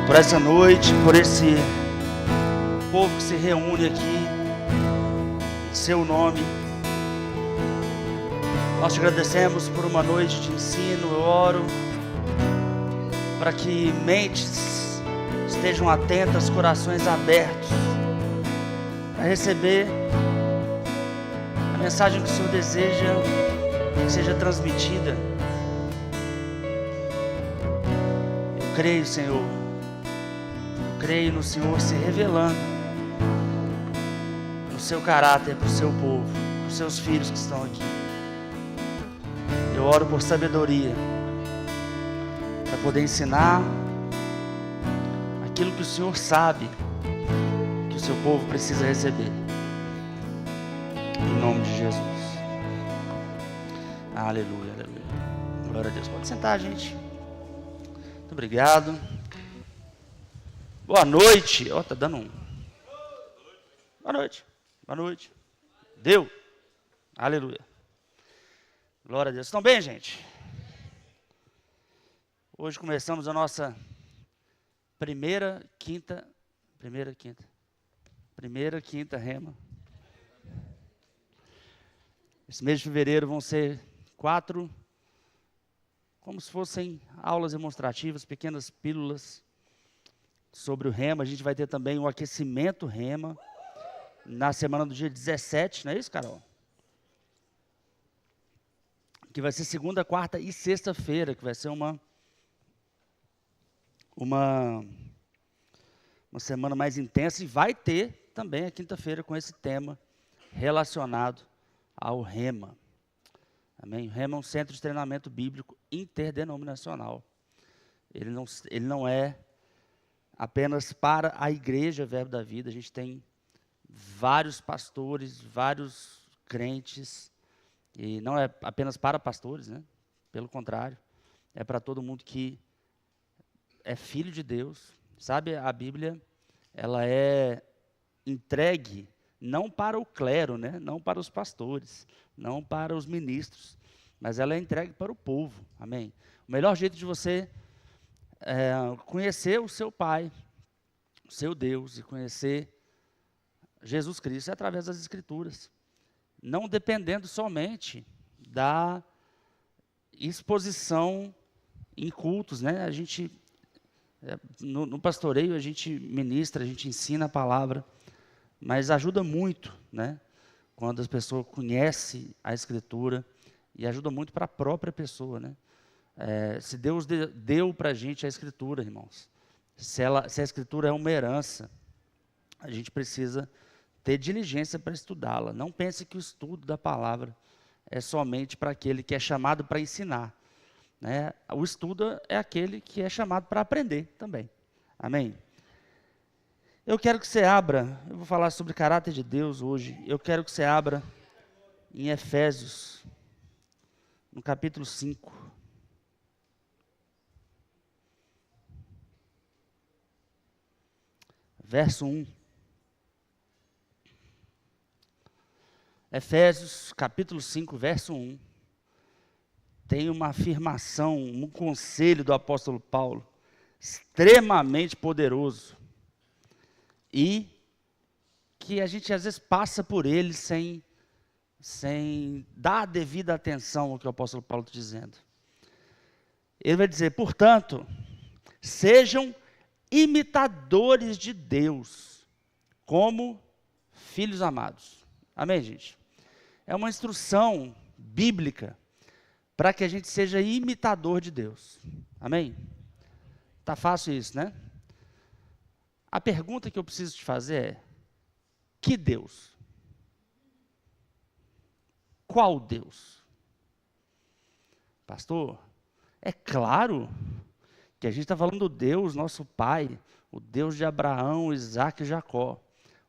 por essa noite, por esse povo que se reúne aqui, em seu nome. Nós te agradecemos por uma noite de ensino. Eu oro para que mentes estejam atentas, corações abertos, para receber a mensagem que o Senhor deseja que seja transmitida. Eu creio, Senhor, eu creio no Senhor se revelando no seu caráter para o seu povo, para os seus filhos que estão aqui. Eu oro por sabedoria para poder ensinar aquilo que o Senhor sabe que o seu povo precisa receber. Em nome de Jesus. Aleluia, aleluia. Glória a Deus. Pode sentar, gente. Muito obrigado. Boa noite. Ó, tá dando um. Boa noite. Boa noite. Deu. Aleluia. Glória a Deus. Estão bem, gente? Hoje começamos a nossa primeira quinta rema. Esse mês de fevereiro vão ser 4, como se fossem aulas demonstrativas, pequenas pílulas sobre o rema. A gente vai ter também o aquecimento rema na semana do dia 17, não é isso, Carol? Que vai ser segunda, quarta e sexta-feira, que vai ser uma semana mais intensa, e vai ter também a quinta-feira com esse tema relacionado ao rema. Amém? O rema é um centro de treinamento bíblico interdenominacional. Ele não é apenas para a igreja Verbo da Vida. A gente tem vários pastores, vários crentes, e não é apenas para pastores, né? Pelo contrário, é para todo mundo que é filho de Deus. Sabe, a Bíblia, ela é entregue não para o clero, né? Não para os pastores, não para os ministros, mas ela é entregue para o povo. Amém? O melhor jeito de você conhecer o seu Pai, o seu Deus, e conhecer Jesus Cristo é através das Escrituras, não dependendo somente da exposição em cultos, né? A gente, no pastoreio, a gente ministra, a gente ensina a palavra, mas ajuda muito, né? Quando as pessoas conhecem a Escritura, e ajuda muito para a própria pessoa, né? Se Deus deu para a gente a Escritura, irmãos, se a Escritura é uma herança, a gente precisa ter diligência para estudá-la. Não pense que o estudo da palavra é somente para aquele que é chamado para ensinar, né? O estudo é aquele que é chamado para aprender também. Amém? Eu quero que você abra, eu vou falar sobre o caráter de Deus hoje. Eu quero que você abra em Efésios, no capítulo 5. Verso 1. Efésios, capítulo 5, verso 1. Tem uma afirmação, um conselho do apóstolo Paulo, extremamente poderoso, e que a gente às vezes passa por ele sem dar a devida atenção ao que o apóstolo Paulo está dizendo. Ele vai dizer: portanto, sejam imitadores de Deus, como filhos amados. Amém, gente? É uma instrução bíblica para que a gente seja imitador de Deus. Amém? Tá fácil isso, né? A pergunta que eu preciso te fazer é: que Deus? Qual Deus? Pastor, é claro que a gente está falando do Deus, nosso Pai, o Deus de Abraão, Isaac e Jacó.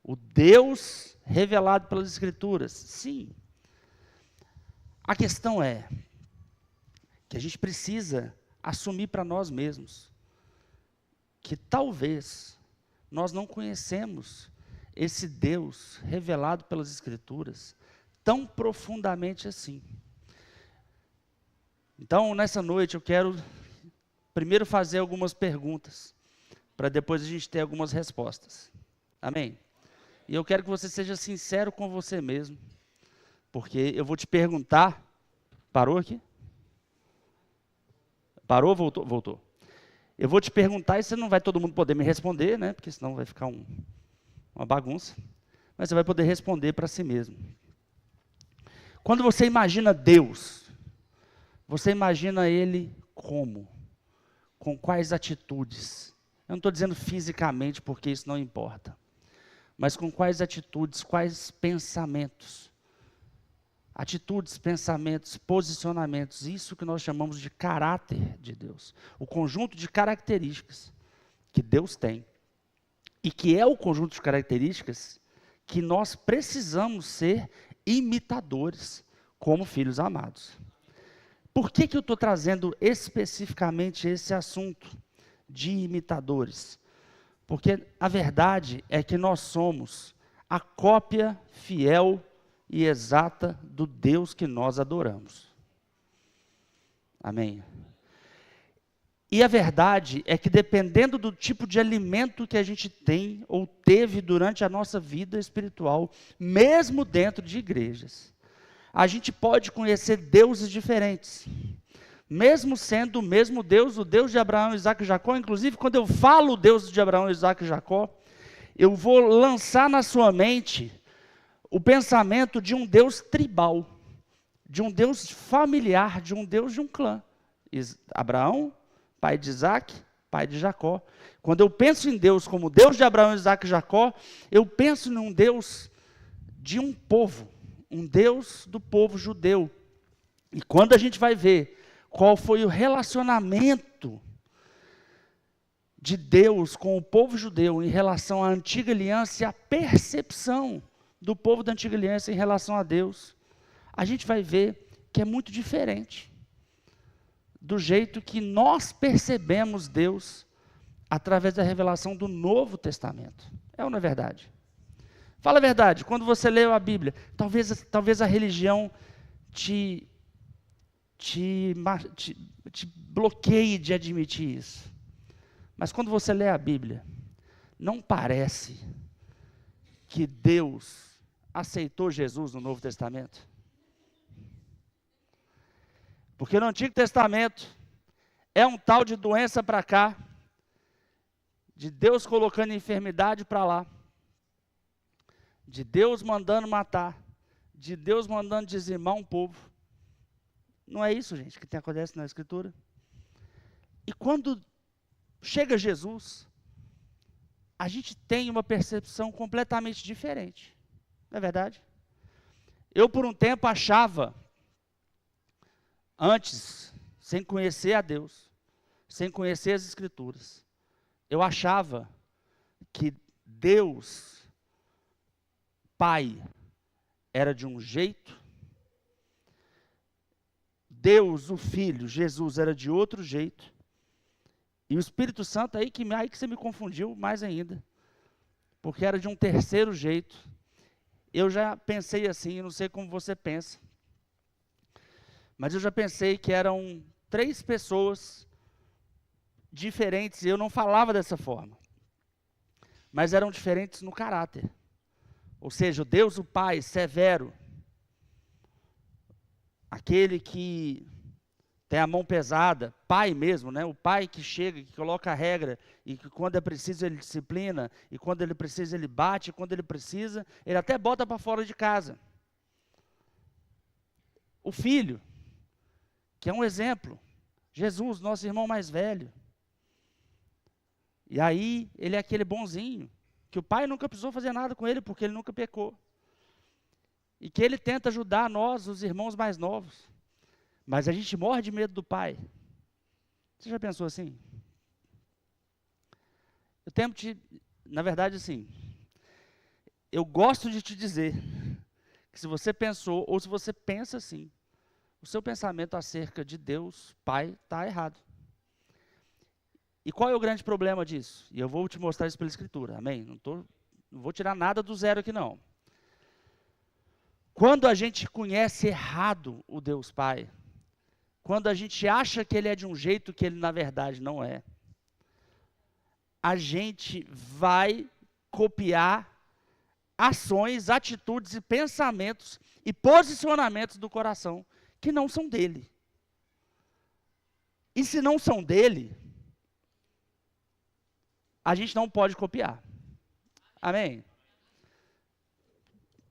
O Deus revelado pelas Escrituras. Sim. A questão é que a gente precisa assumir para nós mesmos que talvez nós não conhecemos esse Deus revelado pelas Escrituras tão profundamente assim. Então, nessa noite, eu quero primeiro fazer algumas perguntas para depois a gente ter algumas respostas. Amém? E eu quero que você seja sincero com você mesmo, porque eu vou te perguntar. Parou aqui? Parou? Voltou? Voltou. Eu vou te perguntar e você não vai todo mundo poder me responder, né? Porque senão vai ficar uma bagunça. Mas você vai poder responder para si mesmo. Quando você imagina Deus, você imagina Ele como? Com quais atitudes? Eu não estou dizendo fisicamente, porque isso não importa. Mas com quais atitudes, quais pensamentos? Atitudes, pensamentos, posicionamentos, isso que nós chamamos de caráter de Deus. O conjunto de características que Deus tem. E que é o conjunto de características que nós precisamos ser imitadores, como filhos amados. Por que eu estou trazendo especificamente esse assunto de imitadores? Porque a verdade é que nós somos a cópia fiel e exata do Deus que nós adoramos. Amém? E a verdade é que dependendo do tipo de alimento que a gente tem ou teve durante a nossa vida espiritual, mesmo dentro de igrejas, a gente pode conhecer deuses diferentes. Mesmo sendo o mesmo Deus, o Deus de Abraão, Isaac e Jacó. Inclusive, quando eu falo o Deus de Abraão, Isaac e Jacó, eu vou lançar na sua mente o pensamento de um Deus tribal, de um Deus familiar, de um Deus de um clã. Abraão, pai de Isaac, pai de Jacó. Quando eu penso em Deus como Deus de Abraão, Isaac e Jacó, eu penso num Deus de um povo, um Deus do povo judeu. E quando a gente vai ver qual foi o relacionamento de Deus com o povo judeu em relação à antiga aliança e a percepção do povo da antiga aliança em relação a Deus, a gente vai ver que é muito diferente do jeito que nós percebemos Deus através da revelação do Novo Testamento. É ou não é verdade? Fala a verdade, quando você leu a Bíblia, talvez a religião te bloqueie de admitir isso. Mas quando você lê a Bíblia, não parece que Deus aceitou Jesus no Novo Testamento? Porque no Antigo Testamento é um tal de doença para cá, de Deus colocando enfermidade para lá, de Deus mandando matar, de Deus mandando dizimar um povo. Não é isso, gente, que acontece na Escritura? E quando chega Jesus, a gente tem uma percepção completamente diferente. Não é verdade? Eu, por um tempo, achava, antes, sem conhecer a Deus, sem conhecer as Escrituras, eu achava que Deus, Pai, era de um jeito, Deus, o Filho, Jesus, era de outro jeito, e o Espírito Santo, aí que você me confundiu mais ainda, porque era de um terceiro jeito. Eu já pensei assim, eu não sei como você pensa, mas eu já pensei que eram 3 pessoas diferentes, e eu não falava dessa forma, mas eram diferentes no caráter. Ou seja, o Deus, o Pai, severo, aquele que tem a mão pesada, pai mesmo, né? O pai que chega, que coloca a regra, e que quando é preciso ele disciplina, e quando ele precisa ele bate, e quando ele precisa, ele até bota para fora de casa. O filho, que é um exemplo, Jesus, nosso irmão mais velho. E aí, ele é aquele bonzinho, que o pai nunca precisou fazer nada com ele, porque ele nunca pecou. E que ele tenta ajudar nós, os irmãos mais novos. Mas a gente morre de medo do pai. Você já pensou assim? Eu temo na verdade assim, eu gosto de te dizer que se você pensou, ou se você pensa assim, o seu pensamento acerca de Deus, Pai, está errado. E qual é o grande problema disso? E eu vou te mostrar isso pela Escritura, amém? Não vou tirar nada do zero aqui não. Quando a gente conhece errado o Deus Pai, quando a gente acha que Ele é de um jeito que Ele na verdade não é, a gente vai copiar ações, atitudes e pensamentos e posicionamentos do coração que não são dele. E se não são dele, a gente não pode copiar. Amém?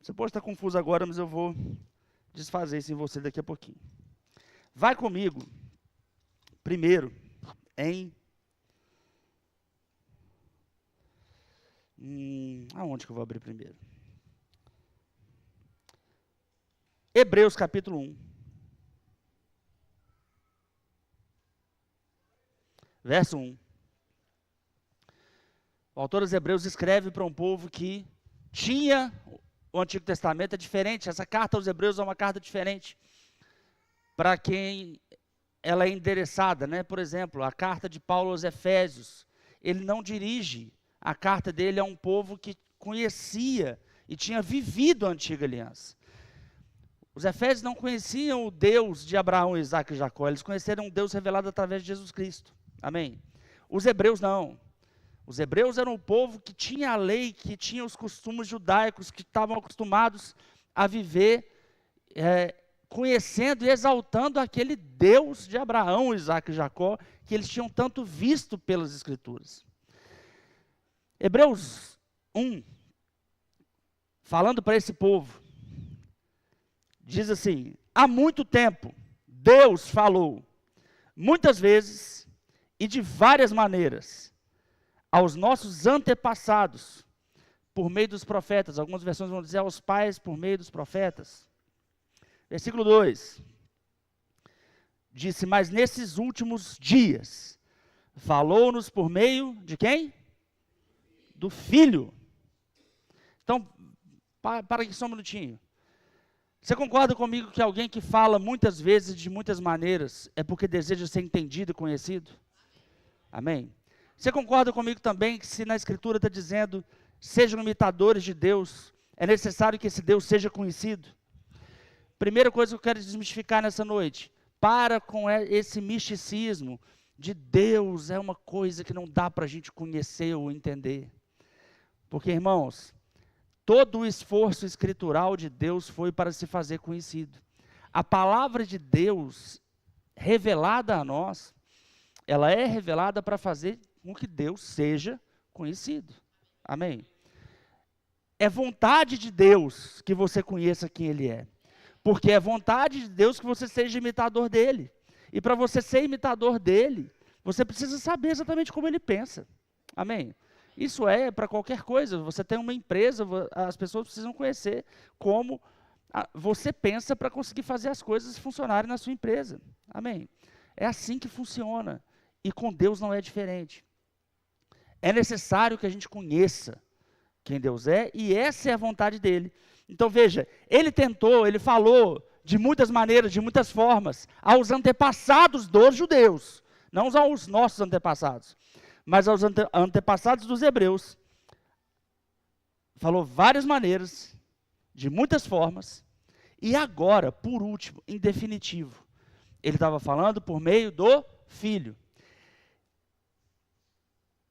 Você pode estar confuso agora, mas eu vou desfazer isso em você daqui a pouquinho. Vai comigo, primeiro, em... aonde que eu vou abrir primeiro? Hebreus capítulo 1. Verso 1. O autor dos Hebreus escreve para um povo que tinha o Antigo Testamento, é diferente. Essa carta aos Hebreus é uma carta diferente para quem ela é endereçada, né? Por exemplo, a carta de Paulo aos Efésios, ele não dirige a carta dele a um povo que conhecia e tinha vivido a antiga aliança. Os Efésios não conheciam o Deus de Abraão, Isaac e Jacó, eles conheceram um Deus revelado através de Jesus Cristo. Amém? Os Hebreus não. Os Hebreus eram um povo que tinha a lei, que tinha os costumes judaicos, que estavam acostumados a viver conhecendo e exaltando aquele Deus de Abraão, Isaac e Jacó, que eles tinham tanto visto pelas Escrituras. Hebreus 1, falando para esse povo, diz assim: há muito tempo Deus falou, muitas vezes e de várias maneiras, aos nossos antepassados, por meio dos profetas. Algumas versões vão dizer aos pais por meio dos profetas. Versículo 2. Disse, mas nesses últimos dias, falou-nos por meio de quem? Do Filho. Então, para aqui só um minutinho. Você concorda comigo que alguém que fala muitas vezes, de muitas maneiras, é porque deseja ser entendido e conhecido? Amém? Você concorda comigo também que se na Escritura está dizendo, sejam imitadores de Deus, é necessário que esse Deus seja conhecido? Primeira coisa que eu quero desmistificar nessa noite, para com esse misticismo de Deus é uma coisa que não dá para a gente conhecer ou entender. Porque, irmãos, todo o esforço escritural de Deus foi para se fazer conhecido. A palavra de Deus, revelada a nós, ela é revelada para fazer com que Deus seja conhecido. Amém? É vontade de Deus que você conheça quem Ele é. Porque é vontade de Deus que você seja imitador dEle. E para você ser imitador dEle, você precisa saber exatamente como Ele pensa. Amém? Isso é para qualquer coisa. Você tem uma empresa, as pessoas precisam conhecer como você pensa para conseguir fazer as coisas funcionarem na sua empresa. Amém? É assim que funciona. E com Deus não é diferente. É necessário que a gente conheça quem Deus é, e essa é a vontade dEle. Então veja, Ele tentou, Ele falou de muitas maneiras, de muitas formas, aos antepassados dos judeus, não aos nossos antepassados, mas aos antepassados dos hebreus. Falou várias maneiras, de muitas formas, e agora, por último, em definitivo, Ele estava falando por meio do Filho,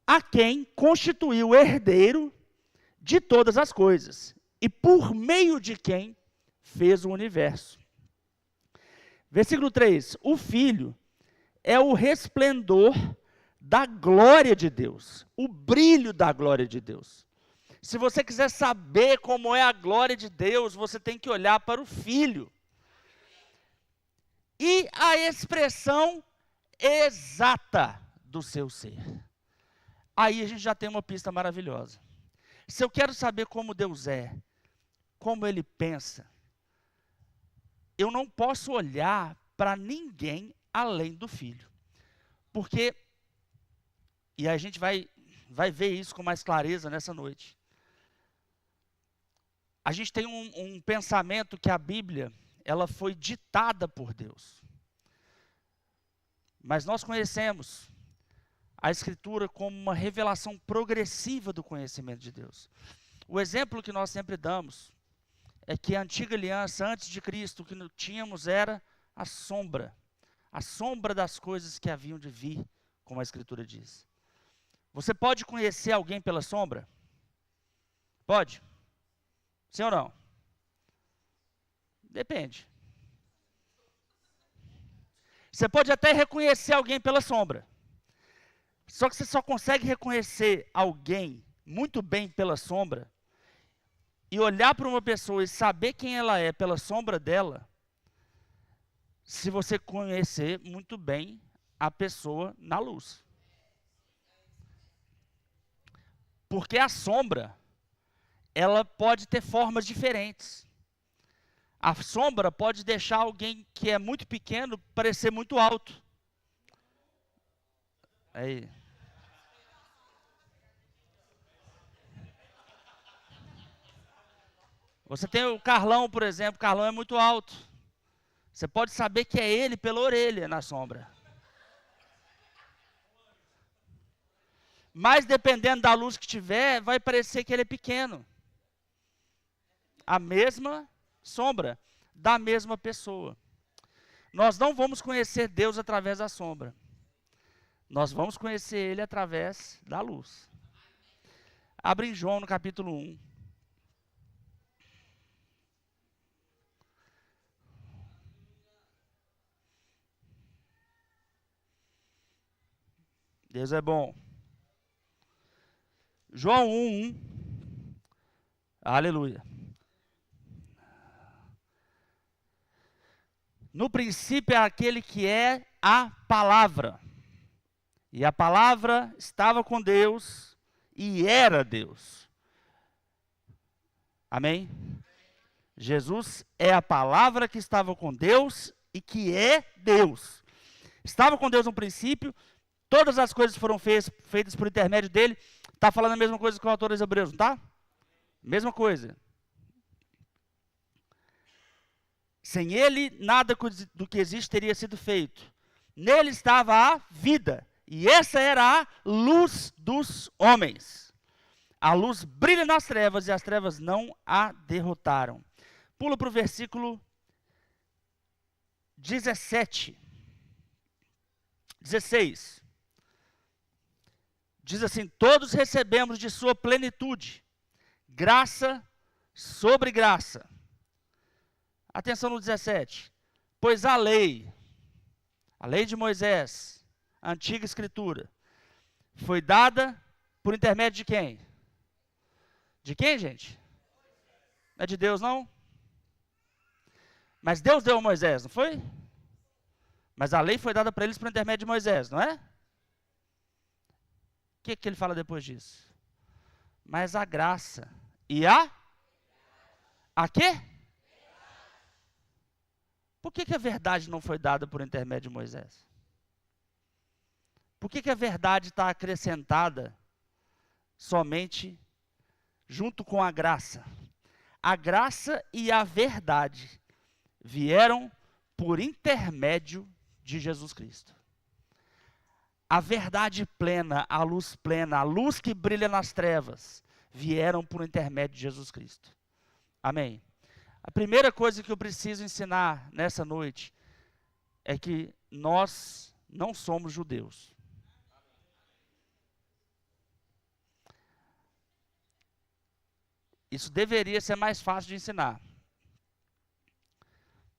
a quem constituiu o herdeiro de todas as coisas, e por meio de quem fez o universo. Versículo 3, o Filho é o resplendor da glória de Deus, o brilho da glória de Deus. Se você quiser saber como é a glória de Deus, você tem que olhar para o Filho. E a expressão exata do seu ser. Aí a gente já tem uma pista maravilhosa. Se eu quero saber como Deus é, como Ele pensa, eu não posso olhar para ninguém além do Filho. Porque, e a gente vai ver isso com mais clareza nessa noite. A gente tem um pensamento que a Bíblia, ela foi ditada por Deus. Mas nós conhecemos a Escritura como uma revelação progressiva do conhecimento de Deus. O exemplo que nós sempre damos é que a antiga aliança, antes de Cristo, o que tínhamos era a sombra das coisas que haviam de vir, como a Escritura diz. Você pode conhecer alguém pela sombra? Pode? Sim ou não? Depende. Você pode até reconhecer alguém pela sombra. Só que você só consegue reconhecer alguém muito bem pela sombra e olhar para uma pessoa e saber quem ela é pela sombra dela, se você conhecer muito bem a pessoa na luz. Porque a sombra, ela pode ter formas diferentes. A sombra pode deixar alguém que é muito pequeno parecer muito alto. Aí. Você tem o Carlão, por exemplo. O Carlão é muito alto. Você pode saber que é ele pela orelha na sombra. Mas dependendo da luz que tiver, vai parecer que ele é pequeno. A mesma sombra da mesma pessoa. Nós não vamos conhecer Deus através da sombra. Nós vamos conhecer Ele através da luz. Abre em João no capítulo 1. Deus é bom. João 1:1. Aleluia. No princípio é aquele que é a palavra. E a palavra estava com Deus e era Deus. Amém? Jesus é a palavra que estava com Deus e que é Deus. Estava com Deus no princípio, todas as coisas foram feitas por intermédio dele. Está falando a mesma coisa que o autor dos Hebreus, não está? Mesma coisa. Sem ele, nada do que existe teria sido feito. Nele estava a vida, e essa era a luz dos homens. A luz brilha nas trevas, e as trevas não a derrotaram. Pula para o versículo 16. Diz assim: todos recebemos de sua plenitude, graça sobre graça. Atenção no 17. Pois a lei de Moisés, a antiga escritura, foi dada por intermédio de quem? De quem, gente? Não é de Deus, não? Mas Deus deu a Moisés, não foi? Mas a lei foi dada para eles por intermédio de Moisés, não é? O que ele fala depois disso? Mas a graça e a quê? Por que a verdade não foi dada por intermédio de Moisés? Por que a verdade está acrescentada somente junto com a graça? A graça e a verdade vieram por intermédio de Jesus Cristo. A verdade plena, a luz que brilha nas trevas, vieram por intermédio de Jesus Cristo. Amém. A primeira coisa que eu preciso ensinar nessa noite é que nós não somos judeus. Isso deveria ser mais fácil de ensinar.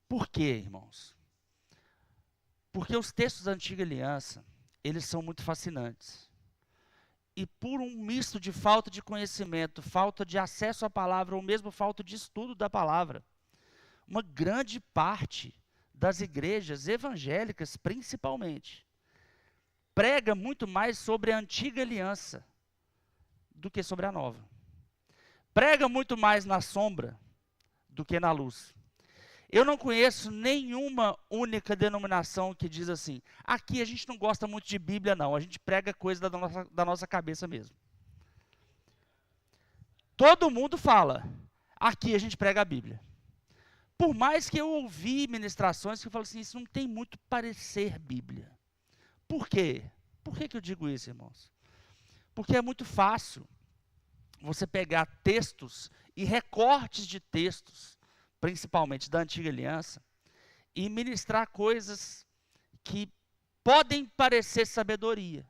Por quê, irmãos? Porque os textos da Antiga Aliança, eles são muito fascinantes. E por um misto de falta de conhecimento, falta de acesso à palavra, ou mesmo falta de estudo da palavra, uma grande parte das igrejas evangélicas, principalmente, prega muito mais sobre a Antiga Aliança do que sobre a Nova. Prega muito mais na sombra do que na luz. Eu não conheço nenhuma única denominação que diz assim: aqui a gente não gosta muito de Bíblia, não, a gente prega coisa da nossa cabeça mesmo. Todo mundo fala: aqui a gente prega a Bíblia. Por mais que eu ouvi ministrações que falam assim: isso não tem muito parecer Bíblia. Por quê? Por que eu digo isso, irmãos? Porque é muito fácil você pegar textos e recortes de textos, principalmente da Antiga Aliança, e ministrar coisas que podem parecer sabedoria,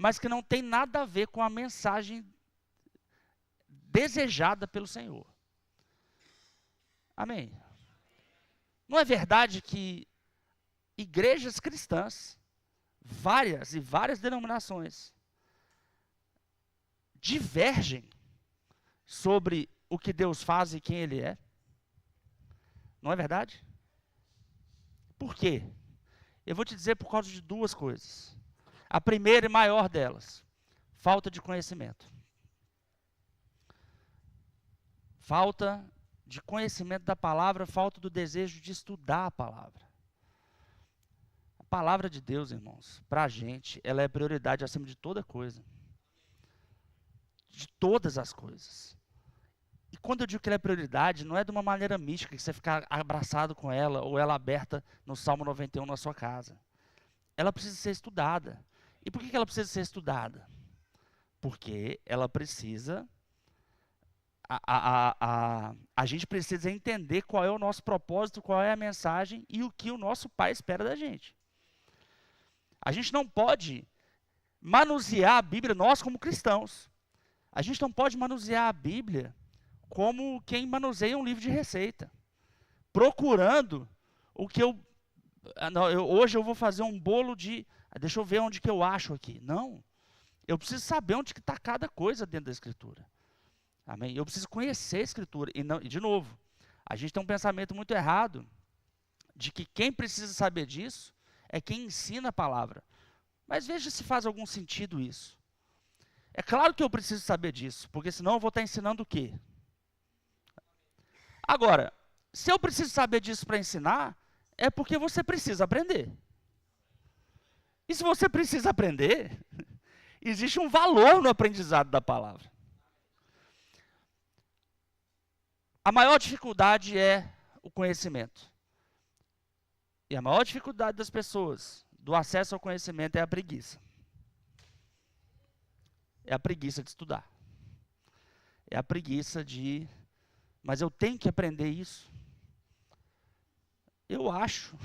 mas que não tem nada a ver com a mensagem desejada pelo Senhor. Amém? Não é verdade que igrejas cristãs, várias e várias denominações, divergem sobre o que Deus faz e quem Ele é? Não é verdade? Por quê? Eu vou te dizer por causa de duas coisas. A primeira e maior delas, falta de conhecimento. Falta de conhecimento da palavra, falta do desejo de estudar a palavra. A palavra de Deus, irmãos, para a gente, ela é prioridade acima de toda coisa. De todas as coisas. E quando eu digo que ela é prioridade, não é de uma maneira mística, que você ficar abraçado com ela, ou ela aberta no Salmo 91 na sua casa. Ela precisa ser estudada. E por que ela precisa ser estudada? Porque ela precisa... A gente precisa entender qual é o nosso propósito, qual é a mensagem e o que o nosso Pai espera da gente. A gente não pode manusear a Bíblia, nós como cristãos. A gente não pode manusear a Bíblia como quem manuseia um livro de receita, procurando o que hoje eu vou fazer um bolo de, deixa eu ver onde que eu acho aqui. Não, eu preciso saber onde que está cada coisa dentro da Escritura. Amém? Eu preciso conhecer a Escritura. E de novo, a gente tem um pensamento muito errado de que quem precisa saber disso é quem ensina a palavra. Mas veja se faz algum sentido isso. É claro que eu preciso saber disso, porque senão eu vou estar ensinando o quê? Agora, se eu preciso saber disso para ensinar, é porque você precisa aprender. E se você precisa aprender, existe um valor no aprendizado da palavra. A maior dificuldade é o conhecimento. E a maior dificuldade das pessoas do acesso ao conhecimento é a preguiça. É a preguiça de estudar. É a preguiça de... Mas eu tenho que aprender isso. Eu acho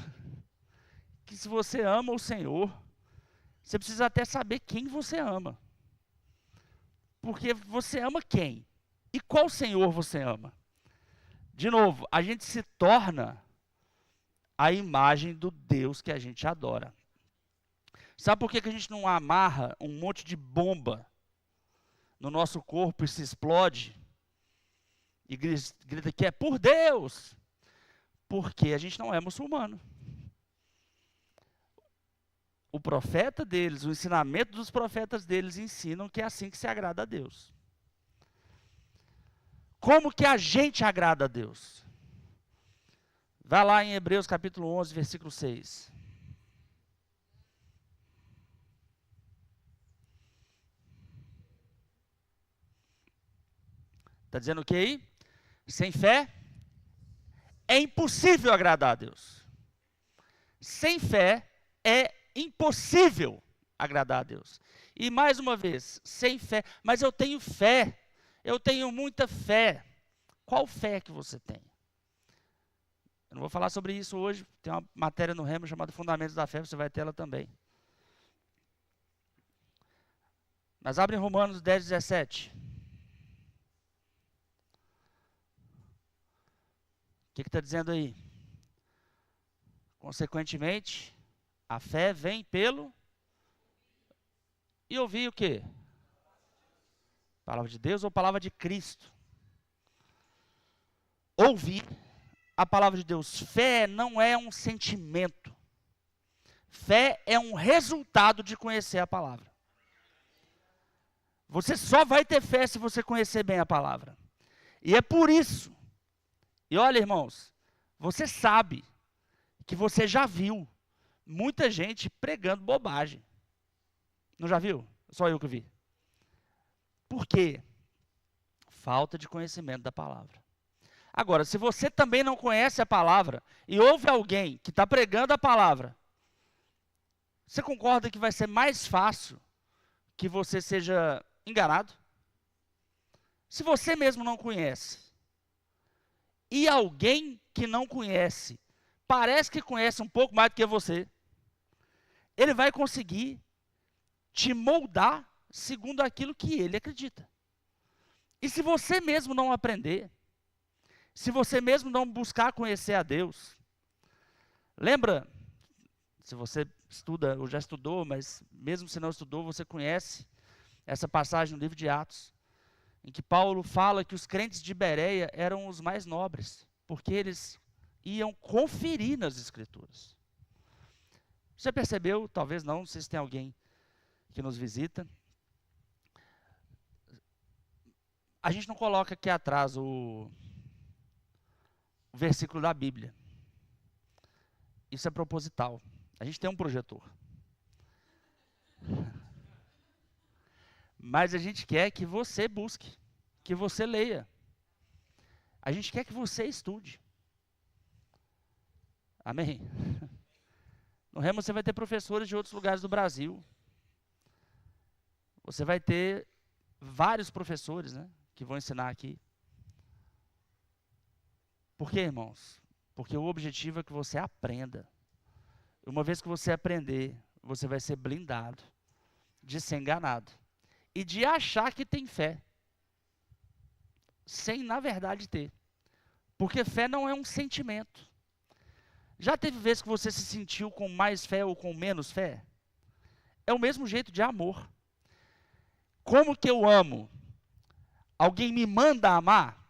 que se você ama o Senhor, você precisa até saber quem você ama. Porque você ama quem? E qual Senhor você ama? De novo, a gente se torna a imagem do Deus que a gente adora. Sabe por que a gente não amarra um monte de bomba no nosso corpo e se explode? E grita que é por Deus. Porque a gente não é muçulmano. O profeta deles, o ensinamento dos profetas deles ensinam que é assim que se agrada a Deus. Como que a gente agrada a Deus? Vai lá em Hebreus capítulo 11, versículo 6. Está dizendo o que aí? Sem fé é impossível agradar a Deus. Sem fé é impossível agradar a Deus. E mais uma vez, sem fé, mas eu tenho fé. Eu tenho muita fé. Qual fé que você tem? Eu não vou falar sobre isso hoje. Tem uma matéria no Remo chamada Fundamentos da Fé, você vai ter ela também. Mas abre em Romanos 10, 17. O que está dizendo aí? Consequentemente, a fé vem pelo... E ouvir o quê? Palavra de Deus ou palavra de Cristo? Ouvir a palavra de Deus. Fé não é um sentimento. Fé é um resultado de conhecer a palavra. Você só vai ter fé se você conhecer bem a palavra. E é por isso. E olha, irmãos, você sabe que você já viu muita gente pregando bobagem. Não já viu? Só eu que vi. Por quê? Falta de conhecimento da palavra. Agora, se você também não conhece a palavra e ouve alguém que está pregando a palavra, você concorda que vai ser mais fácil que você seja enganado? Se você mesmo não conhece e alguém que não conhece parece que conhece um pouco mais do que você, ele vai conseguir te moldar segundo aquilo que ele acredita. E se você mesmo não aprender, se você mesmo não buscar conhecer a Deus, lembra, se você estuda ou já estudou, mas mesmo se não estudou, você conhece essa passagem no livro de Atos, em que Paulo fala que os crentes de Bereia eram os mais nobres, porque eles iam conferir nas Escrituras. Você percebeu? Talvez não sei se tem alguém que nos visita. A gente não coloca aqui atrás o versículo da Bíblia. Isso é proposital. A gente tem um projetor. Mas a gente quer que você busque, que você leia. A gente quer que você estude. Amém? No Rema você vai ter professores de outros lugares do Brasil. Você vai ter vários professores, né, que vão ensinar aqui. Por quê, irmãos? Porque o objetivo é que você aprenda. Uma vez que você aprender, você vai ser blindado de ser enganado e de achar que tem fé, sem na verdade ter. Porque fé não é um sentimento. Já teve vezes que você se sentiu com mais fé ou com menos fé? É o mesmo jeito de amor. Como que eu amo? Alguém me manda amar?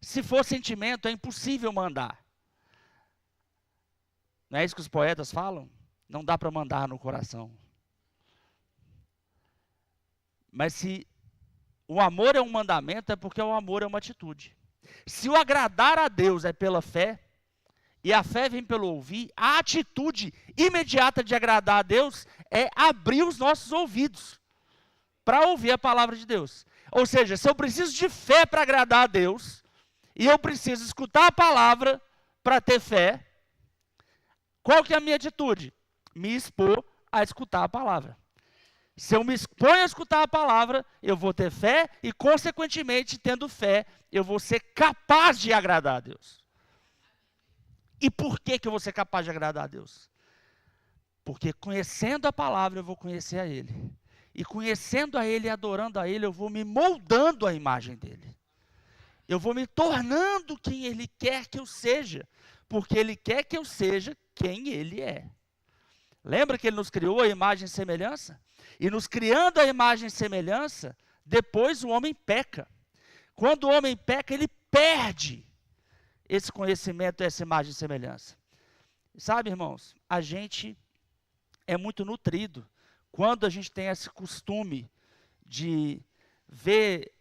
Se for sentimento, é impossível mandar. Não é isso que os poetas falam? Não dá para mandar no coração. Mas se o amor é um mandamento, é porque o amor é uma atitude. Se o agradar a Deus é pela fé, e a fé vem pelo ouvir, a atitude imediata de agradar a Deus é abrir os nossos ouvidos para ouvir a palavra de Deus. Ou seja, se eu preciso de fé para agradar a Deus, e eu preciso escutar a palavra para ter fé, qual que é a minha atitude? Me expor a escutar a palavra. Se eu me exponho a escutar a palavra, eu vou ter fé e, consequentemente, tendo fé, eu vou ser capaz de agradar a Deus. E por que eu vou ser capaz de agradar a Deus? Porque conhecendo a palavra, eu vou conhecer a Ele. E conhecendo a Ele e adorando a Ele, eu vou me moldando à imagem dEle. Eu vou me tornando quem Ele quer que eu seja. Porque Ele quer que eu seja quem Ele é. Lembra que Ele nos criou a imagem e semelhança? E nos criando a imagem e semelhança, depois o homem peca. Quando o homem peca, ele perde esse conhecimento, essa imagem e semelhança. Sabe, irmãos, a gente é muito nutrido quando a gente tem esse costume de ver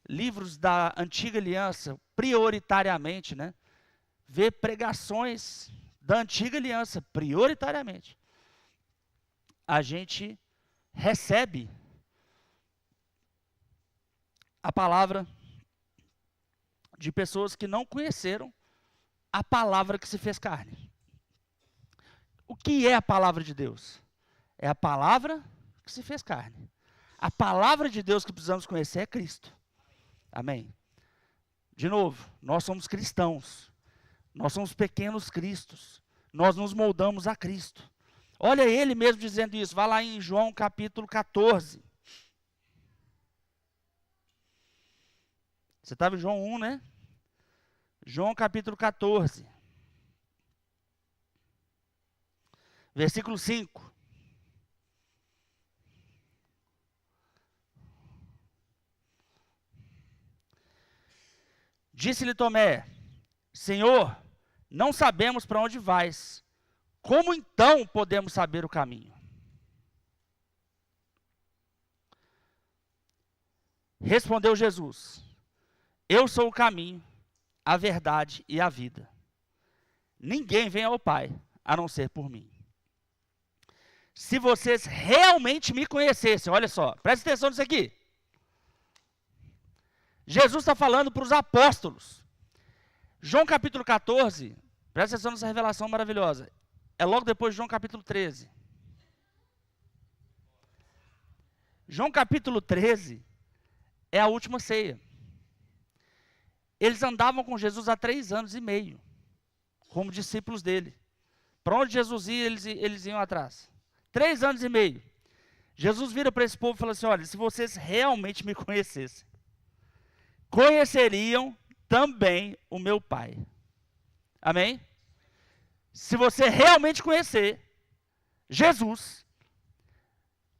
livros da Antiga Aliança, prioritariamente, né? Ver pregações da Antiga Aliança, prioritariamente. A gente recebe a palavra de pessoas que não conheceram a palavra que se fez carne. O que é a palavra de Deus? É a palavra que se fez carne. A palavra de Deus que precisamos conhecer é Cristo. Amém? De novo, nós somos cristãos. Nós somos pequenos cristos. Nós nos moldamos a Cristo. Olha ele mesmo dizendo isso. Vai lá em João capítulo 14. Você estava em João 1, né? João capítulo 14. Versículo 5. Disse-lhe Tomé: Senhor, não sabemos para onde vais. Como então podemos saber o caminho? Respondeu Jesus: Eu sou o caminho, a verdade e a vida. Ninguém vem ao Pai, a não ser por mim. Se vocês realmente me conhecessem, olha só, presta atenção nisso aqui. Jesus está falando para os apóstolos. João capítulo 14, presta atenção nessa revelação maravilhosa. É logo depois de João capítulo 13. João capítulo 13 é a última ceia. Eles andavam com Jesus há 3 anos e meio, como discípulos dele. Para onde Jesus ia, eles iam atrás. 3 anos e meio. Jesus vira para esse povo e fala assim: olha, se vocês realmente me conhecessem, conheceriam também o meu Pai. Amém? Se você realmente conhecer Jesus,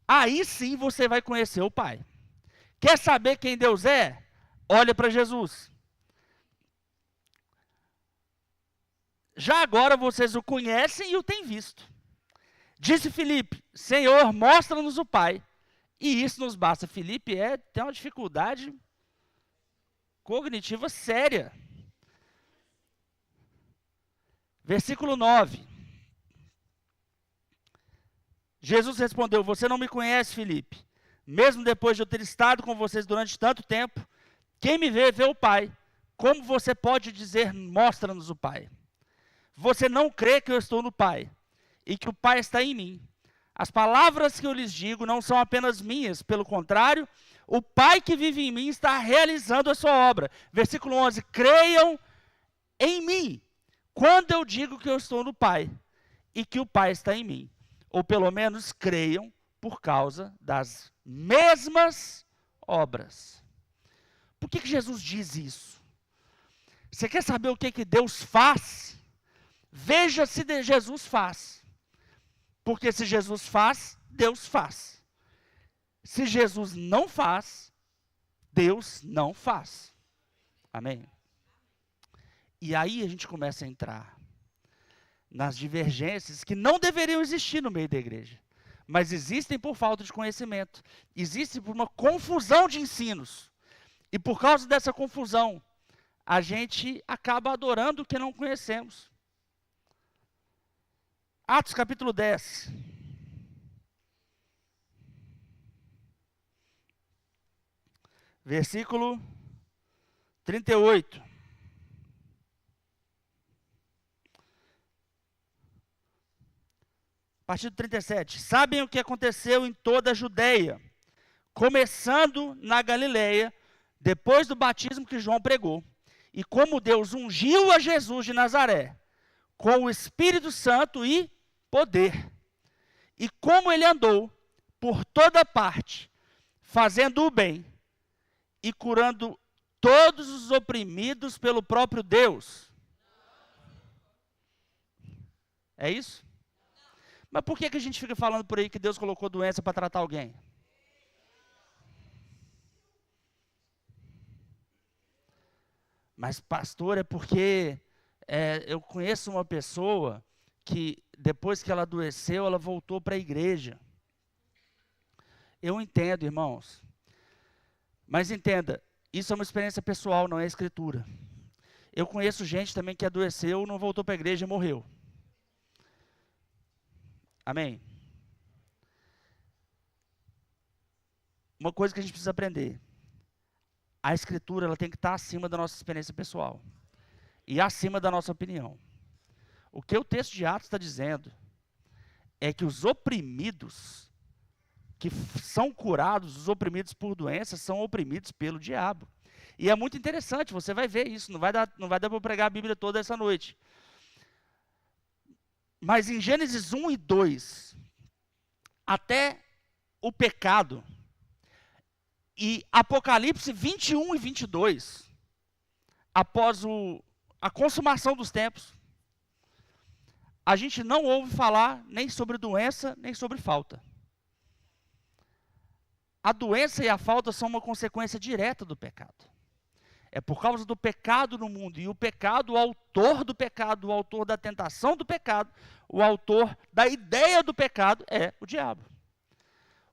aí sim você vai conhecer o Pai. Quer saber quem Deus é? Olha para Jesus. Já agora vocês o conhecem e o têm visto. Disse Filipe: Senhor, mostra-nos o Pai, e isso nos basta. Filipe tem uma dificuldade cognitiva séria. Versículo 9. Jesus respondeu: você não me conhece, Filipe, mesmo depois de eu ter estado com vocês durante tanto tempo. Quem me vê, vê o Pai. Como você pode dizer, mostra-nos o Pai? Você não crê que eu estou no Pai, e que o Pai está em mim. As palavras que eu lhes digo não são apenas minhas, pelo contrário, o Pai que vive em mim está realizando a sua obra. Versículo 11, creiam em mim, quando eu digo que eu estou no Pai, e que o Pai está em mim. Ou pelo menos creiam por causa das mesmas obras. Por que Jesus diz isso? Você quer saber o que Deus faz? Veja se Jesus faz. Porque se Jesus faz, Deus faz. Se Jesus não faz, Deus não faz. Amém? E aí a gente começa a entrar nas divergências que não deveriam existir no meio da igreja. Mas existem por falta de conhecimento. Existem por uma confusão de ensinos. E por causa dessa confusão, a gente acaba adorando o que não conhecemos. Atos capítulo 10. Versículo 38. A partir do 37. Sabem o que aconteceu em toda a Judeia, começando na Galileia, depois do batismo que João pregou, e como Deus ungiu a Jesus de Nazaré, com o Espírito Santo e poder, e como ele andou por toda parte, fazendo o bem e curando todos os oprimidos pelo próprio Deus. É isso? Mas por que a gente fica falando por aí que Deus colocou doença para tratar alguém? Mas pastor, é porque eu conheço uma pessoa que depois que ela adoeceu, ela voltou para a igreja. Eu entendo, irmãos. Mas entenda, isso é uma experiência pessoal, não é escritura. Eu conheço gente também que adoeceu, não voltou para a igreja e morreu. Amém? Uma coisa que a gente precisa aprender. A escritura ela tem que estar acima da nossa experiência pessoal. E acima da nossa opinião. O que o texto de Atos está dizendo é que os oprimidos que são curados, os oprimidos por doenças, são oprimidos pelo diabo. E é muito interessante, você vai ver isso, não vai dar para pregar a Bíblia toda essa noite. Mas em Gênesis 1 e 2, até o pecado, e Apocalipse 21 e 22, após a consumação dos tempos, a gente não ouve falar nem sobre doença, nem sobre falta. A doença e a falta são uma consequência direta do pecado. É por causa do pecado no mundo. E o pecado, o autor do pecado, o autor da tentação do pecado, o autor da ideia do pecado é o diabo.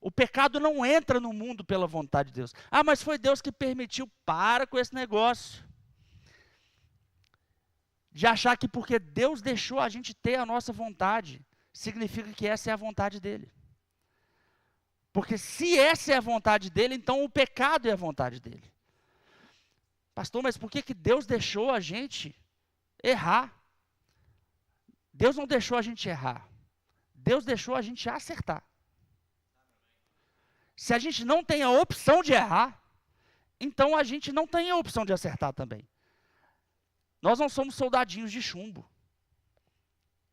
O pecado não entra no mundo pela vontade de Deus. Ah, mas foi Deus que permitiu. Para com esse negócio de achar que porque Deus deixou a gente ter a nossa vontade, significa que essa é a vontade dele. Porque se essa é a vontade dele, então o pecado é a vontade dele. Pastor, mas por que Deus deixou a gente errar? Deus não deixou a gente errar. Deus deixou a gente acertar. Se a gente não tem a opção de errar, então a gente não tem a opção de acertar também. Nós não somos soldadinhos de chumbo.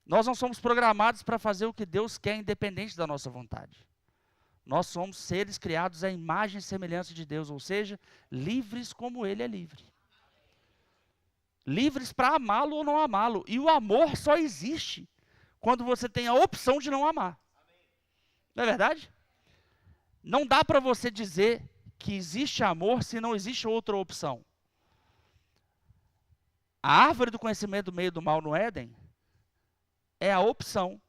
Nós não somos programados para fazer o que Deus quer, independente da nossa vontade. Nós somos seres criados à imagem e semelhança de Deus, ou seja, livres como Ele é livre. Livres para amá-lo ou não amá-lo. E o amor só existe quando você tem a opção de não amar. Não é verdade? Não dá para você dizer que existe amor se não existe outra opção. A árvore do conhecimento do bem e do mal no Éden é a opção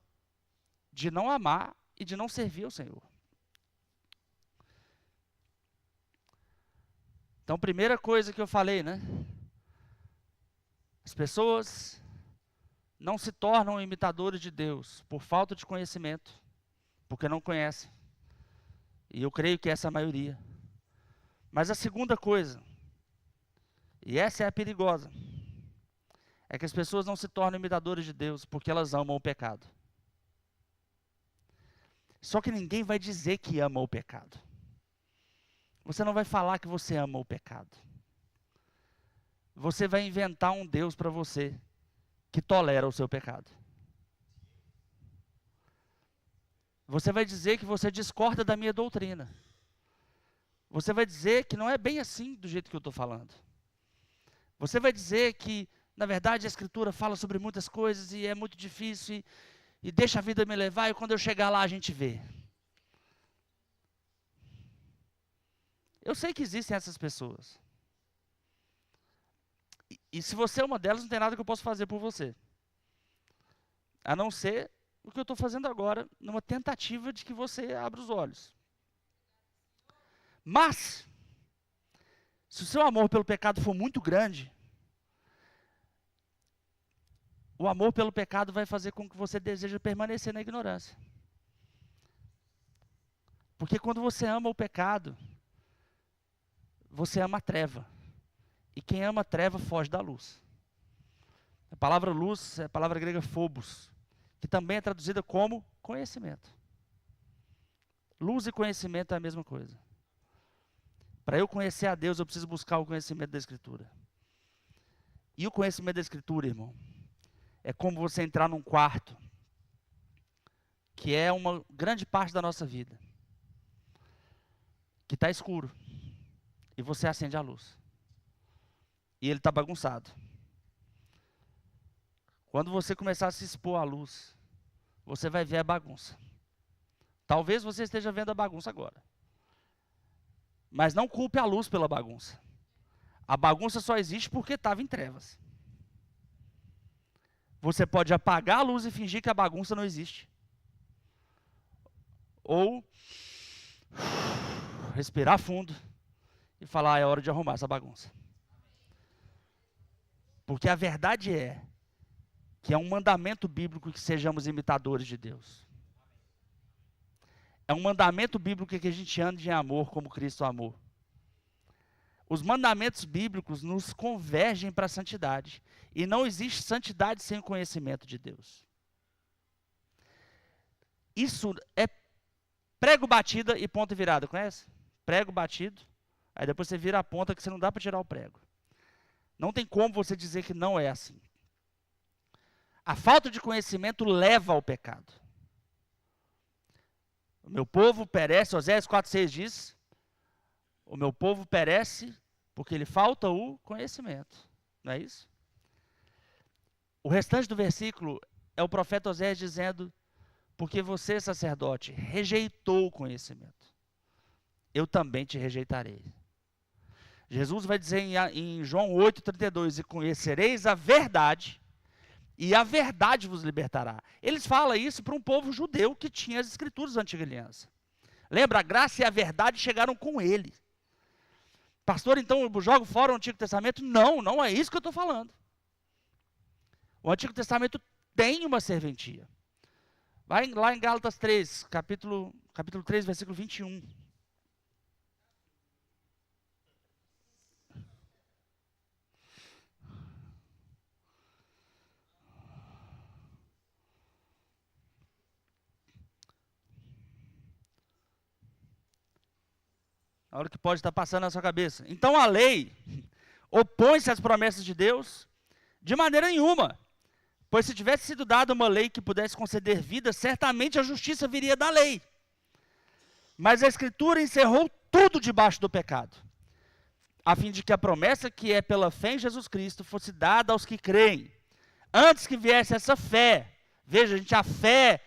de não amar e de não servir ao Senhor. Então, primeira coisa que eu falei, né? As pessoas não se tornam imitadores de Deus por falta de conhecimento, porque não conhecem. E eu creio que essa é a maioria. Mas a segunda coisa, e essa é a perigosa, é que as pessoas não se tornam imitadores de Deus porque elas amam o pecado. Só que ninguém vai dizer que ama o pecado. Você não vai falar que você ama o pecado. Você vai inventar um Deus para você que tolera o seu pecado. Você vai dizer que você discorda da minha doutrina. Você vai dizer que não é bem assim do jeito que eu estou falando. Você vai dizer que, na verdade, a Escritura fala sobre muitas coisas e é muito difícil e deixa a vida me levar e quando eu chegar lá a gente vê. Eu sei que existem essas pessoas. E se você é uma delas, não tem nada que eu possa fazer por você. A não ser o que eu estou fazendo agora, numa tentativa de que você abra os olhos. Mas, se o seu amor pelo pecado for muito grande, o amor pelo pecado vai fazer com que você deseje permanecer na ignorância. Porque quando você ama o pecado, você ama a treva. E quem ama a treva foge da luz. A palavra luz é a palavra grega phobos, que também é traduzida como conhecimento. Luz e conhecimento é a mesma coisa. Para eu conhecer a Deus, eu preciso buscar o conhecimento da Escritura. E o conhecimento da Escritura, irmão, é como você entrar num quarto, que é uma grande parte da nossa vida, que está escuro, e você acende a luz. E ele está bagunçado. Quando você começar a se expor à luz, você vai ver a bagunça. Talvez você esteja vendo a bagunça agora. Mas não culpe a luz pela bagunça. A bagunça só existe porque estava em trevas. Você pode apagar a luz e fingir que a bagunça não existe. Ou respirar fundo e falar, é hora de arrumar essa bagunça. Porque a verdade é que é um mandamento bíblico que sejamos imitadores de Deus. É um mandamento bíblico que a gente ande em amor como Cristo amou. Os mandamentos bíblicos nos convergem para a santidade. E não existe santidade sem o conhecimento de Deus. Isso é prego batida e ponta virada, conhece? Prego batido, aí depois você vira a ponta que você não dá para tirar o prego. Não tem como você dizer que não é assim. A falta de conhecimento leva ao pecado. O meu povo perece, Oséias 4,6 diz, o meu povo perece porque lhe falta o conhecimento. Não é isso? O restante do versículo é o profeta Oséias dizendo, porque você, sacerdote, rejeitou o conhecimento, eu também te rejeitarei. Jesus vai dizer em João 8,32, e conhecereis a verdade, e a verdade vos libertará. Eles falam isso para um povo judeu que tinha as escrituras da antiga aliança. Lembra, a graça e a verdade chegaram com ele. Pastor, então eu jogo fora o Antigo Testamento? Não, não é isso que eu estou falando. O Antigo Testamento tem uma serventia. Vai lá em Gálatas 3, capítulo 3, versículo 21. A hora que pode estar passando na sua cabeça. Então a lei opõe-se às promessas de Deus de maneira nenhuma. Pois se tivesse sido dada uma lei que pudesse conceder vida, certamente a justiça viria da lei. Mas a Escritura encerrou tudo debaixo do pecado, a fim de que a promessa que é pela fé em Jesus Cristo fosse dada aos que creem. Antes que viesse essa fé, veja, gente, a fé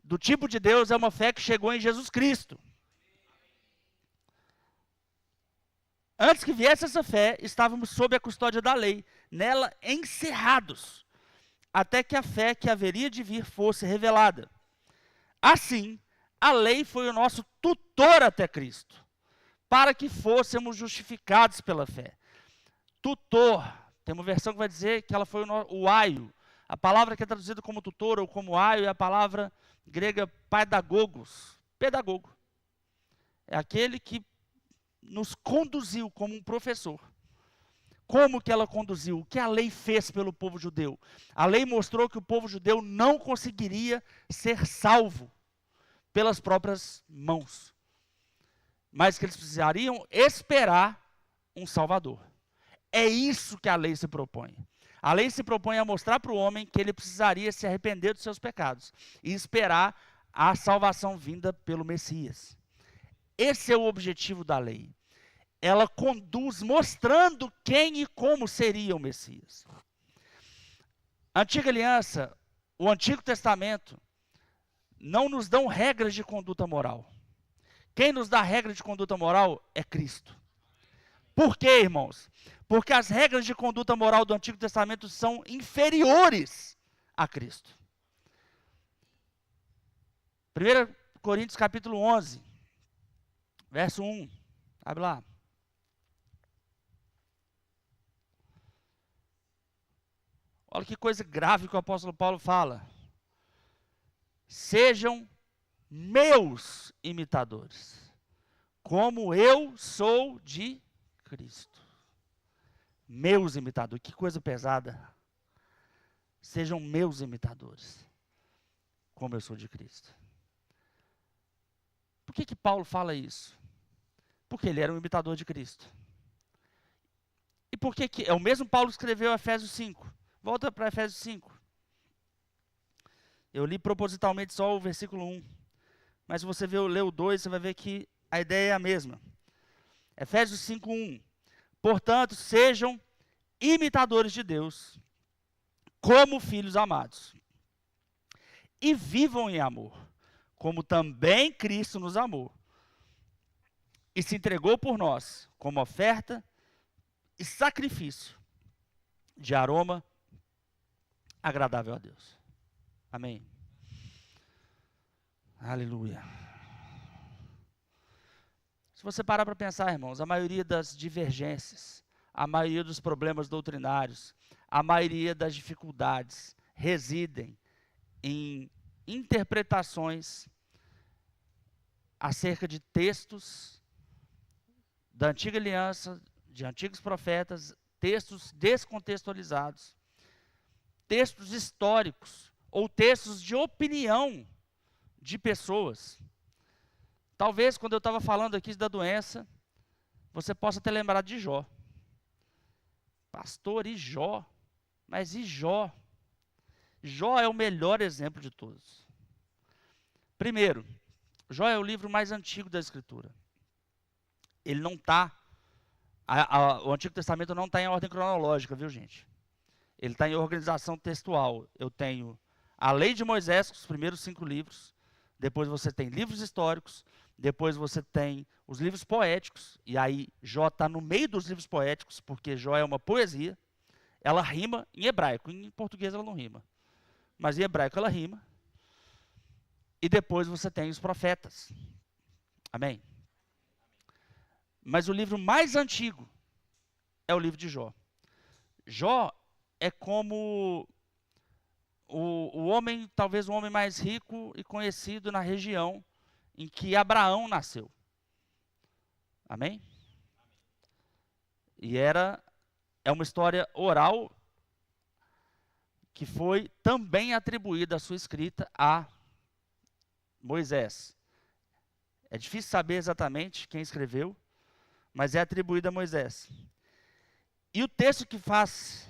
do tipo de Deus é uma fé que chegou em Jesus Cristo. Antes que viesse essa fé, estávamos sob a custódia da lei, nela encerrados, até que a fé que haveria de vir fosse revelada. Assim, a lei foi o nosso tutor até Cristo, para que fôssemos justificados pela fé. Tutor, tem uma versão que vai dizer que ela foi o aio. A palavra que é traduzida como tutor ou como aio é a palavra grega pedagogos. Pedagogo. É aquele que nos conduziu como um professor. Como que ela conduziu? O que a lei fez pelo povo judeu? A lei mostrou que o povo judeu não conseguiria ser salvo pelas próprias mãos, mas que eles precisariam esperar um Salvador. É isso que a lei se propõe. A lei se propõe a mostrar para o homem que ele precisaria se arrepender dos seus pecados e esperar a salvação vinda pelo Messias. Esse é o objetivo da lei. Ela conduz mostrando quem e como seria o Messias. A Antiga Aliança, o Antigo Testamento, não nos dão regras de conduta moral. Quem nos dá regra de conduta moral é Cristo. Por quê, irmãos? Porque as regras de conduta moral do Antigo Testamento são inferiores a Cristo. 1 Coríntios capítulo 11, verso 1. Abre lá. Olha que coisa grave que o apóstolo Paulo fala. Sejam meus imitadores, como eu sou de Cristo. Meus imitadores, que coisa pesada. Sejam meus imitadores, como eu sou de Cristo. Por que Paulo fala isso? Porque ele era um imitador de Cristo. E por que é o mesmo Paulo que escreveu Efésios 5. Volta para Efésios 5. Eu li propositalmente só o versículo 1. Mas se você ler o 2, você vai ver que a ideia é a mesma. Efésios 5, 1. Portanto, sejam imitadores de Deus, como filhos amados. E vivam em amor, como também Cristo nos amou. E se entregou por nós, como oferta e sacrifício de aroma agradável a Deus. Amém. Aleluia. Se você parar para pensar, irmãos, a maioria das divergências, a maioria dos problemas doutrinários, a maioria das dificuldades residem em interpretações acerca de textos da Antiga Aliança, de antigos profetas, textos descontextualizados, textos históricos ou textos de opinião de pessoas. Talvez, quando eu estava falando aqui da doença, você possa ter lembrado de Jó. Pastor, e Jó? Mas e Jó? Jó é o melhor exemplo de todos. Primeiro, Jó é o livro mais antigo da Escritura. Ele não está, o Antigo Testamento não está em ordem cronológica, viu, gente? Ele está em organização textual. Eu tenho a Lei de Moisés, os primeiros 5 livros. Depois você tem livros históricos. Depois você tem os livros poéticos. E aí Jó está no meio dos livros poéticos, porque Jó é uma poesia. Ela rima em hebraico. Em português ela não rima. Mas em hebraico ela rima. E depois você tem os profetas. Amém? Mas o livro mais antigo é o livro de Jó. Jó é como o homem, talvez o homem mais rico e conhecido na região em que Abraão nasceu. Amém? E é uma história oral que foi também atribuída a sua escrita a Moisés. É difícil saber exatamente quem escreveu, mas é atribuída a Moisés. E o texto que faz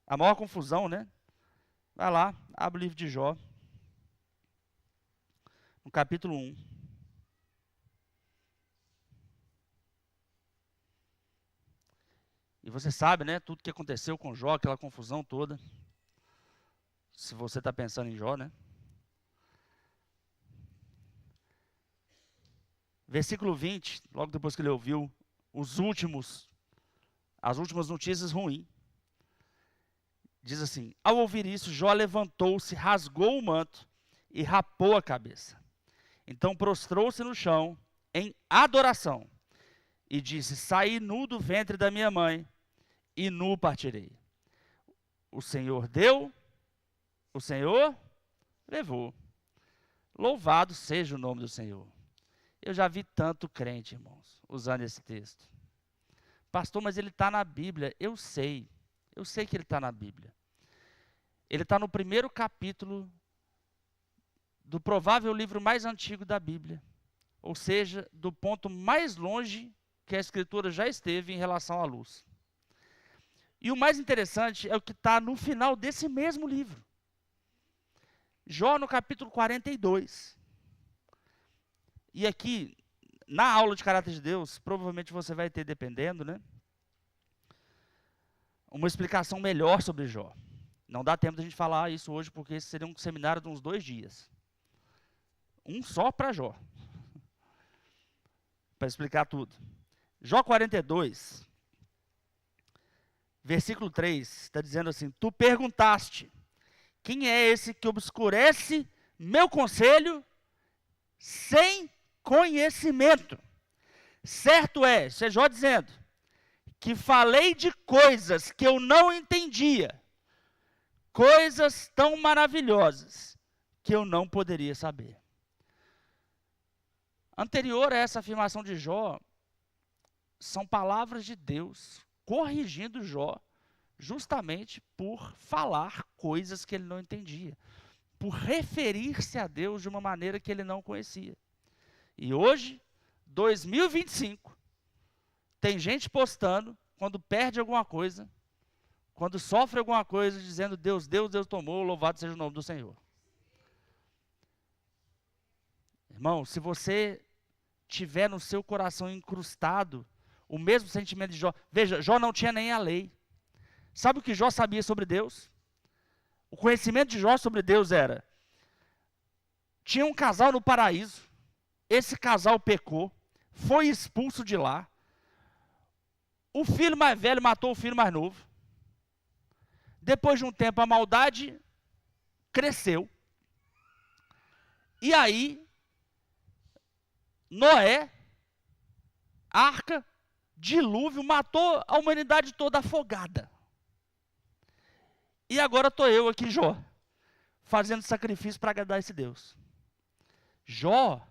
a maior confusão, né? Vai lá, abre o livro de Jó. capítulo 1. E você sabe, né, tudo que aconteceu com Jó, aquela confusão toda. Se você está pensando em Jó, né? Versículo 20, logo depois que ele ouviu as últimas notícias ruins. Diz assim: ao ouvir isso, Jó levantou-se, rasgou o manto e rapou a cabeça. Então prostrou-se no chão em adoração e disse: saí nu do ventre da minha mãe e nu partirei. O Senhor deu, o Senhor levou. Louvado seja o nome do Senhor. Eu já vi tanto crente, irmãos, usando esse texto. Pastor, mas ele está na Bíblia. Eu sei que ele está na Bíblia. Ele está no primeiro capítulo do provável livro mais antigo da Bíblia. Ou seja, do ponto mais longe que a Escritura já esteve em relação à luz. E o mais interessante é o que está no final desse mesmo livro. Jó no capítulo 42. E aqui, na aula de caráter de Deus, provavelmente você vai ter, dependendo, né, uma explicação melhor sobre Jó. Não dá tempo da gente falar isso hoje, porque esse seria um seminário de uns 2 dias. Um só para Jó. Para explicar tudo. Jó 42, versículo 3, está dizendo assim: tu perguntaste, quem é esse que obscurece meu conselho sem conhecimento? Certo é, isso é Jó dizendo, que falei de coisas que eu não entendia, coisas tão maravilhosas que eu não poderia saber. Anterior a essa afirmação de Jó, são palavras de Deus corrigindo Jó, justamente por falar coisas que ele não entendia, por referir-se a Deus de uma maneira que ele não conhecia. E hoje, 2025, tem gente postando, quando perde alguma coisa, quando sofre alguma coisa, dizendo: Deus deu, Deus tomou, louvado seja o nome do Senhor. Irmão, se você tiver no seu coração incrustado o mesmo sentimento de Jó, veja, Jó não tinha nem a lei. Sabe o que Jó sabia sobre Deus? O conhecimento de Jó sobre Deus era: tinha um casal no paraíso, esse casal pecou, foi expulso de lá, o filho mais velho matou o filho mais novo, depois de um tempo a maldade cresceu, e aí Noé, arca, dilúvio, matou a humanidade toda afogada. E agora estou eu aqui, Jó, fazendo sacrifício para agradar esse Deus. Jó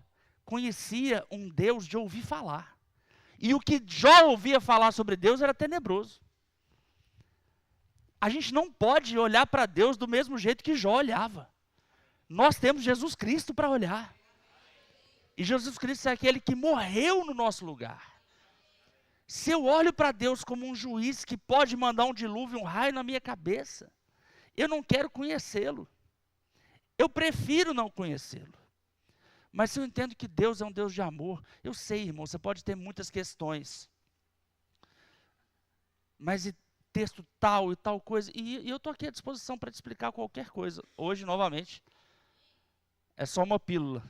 conhecia um Deus de ouvir falar. E o que Jó ouvia falar sobre Deus era tenebroso. A gente não pode olhar para Deus do mesmo jeito que Jó olhava. Nós temos Jesus Cristo para olhar. E Jesus Cristo é aquele que morreu no nosso lugar. Se eu olho para Deus como um juiz que pode mandar um dilúvio, um raio na minha cabeça, eu não quero conhecê-lo. Eu prefiro não conhecê-lo. Mas se eu entendo que Deus é um Deus de amor, eu sei, irmão, você pode ter muitas questões. Mas e texto tal e tal coisa, e eu estou aqui à disposição para te explicar qualquer coisa. Hoje, novamente, é só uma pílula.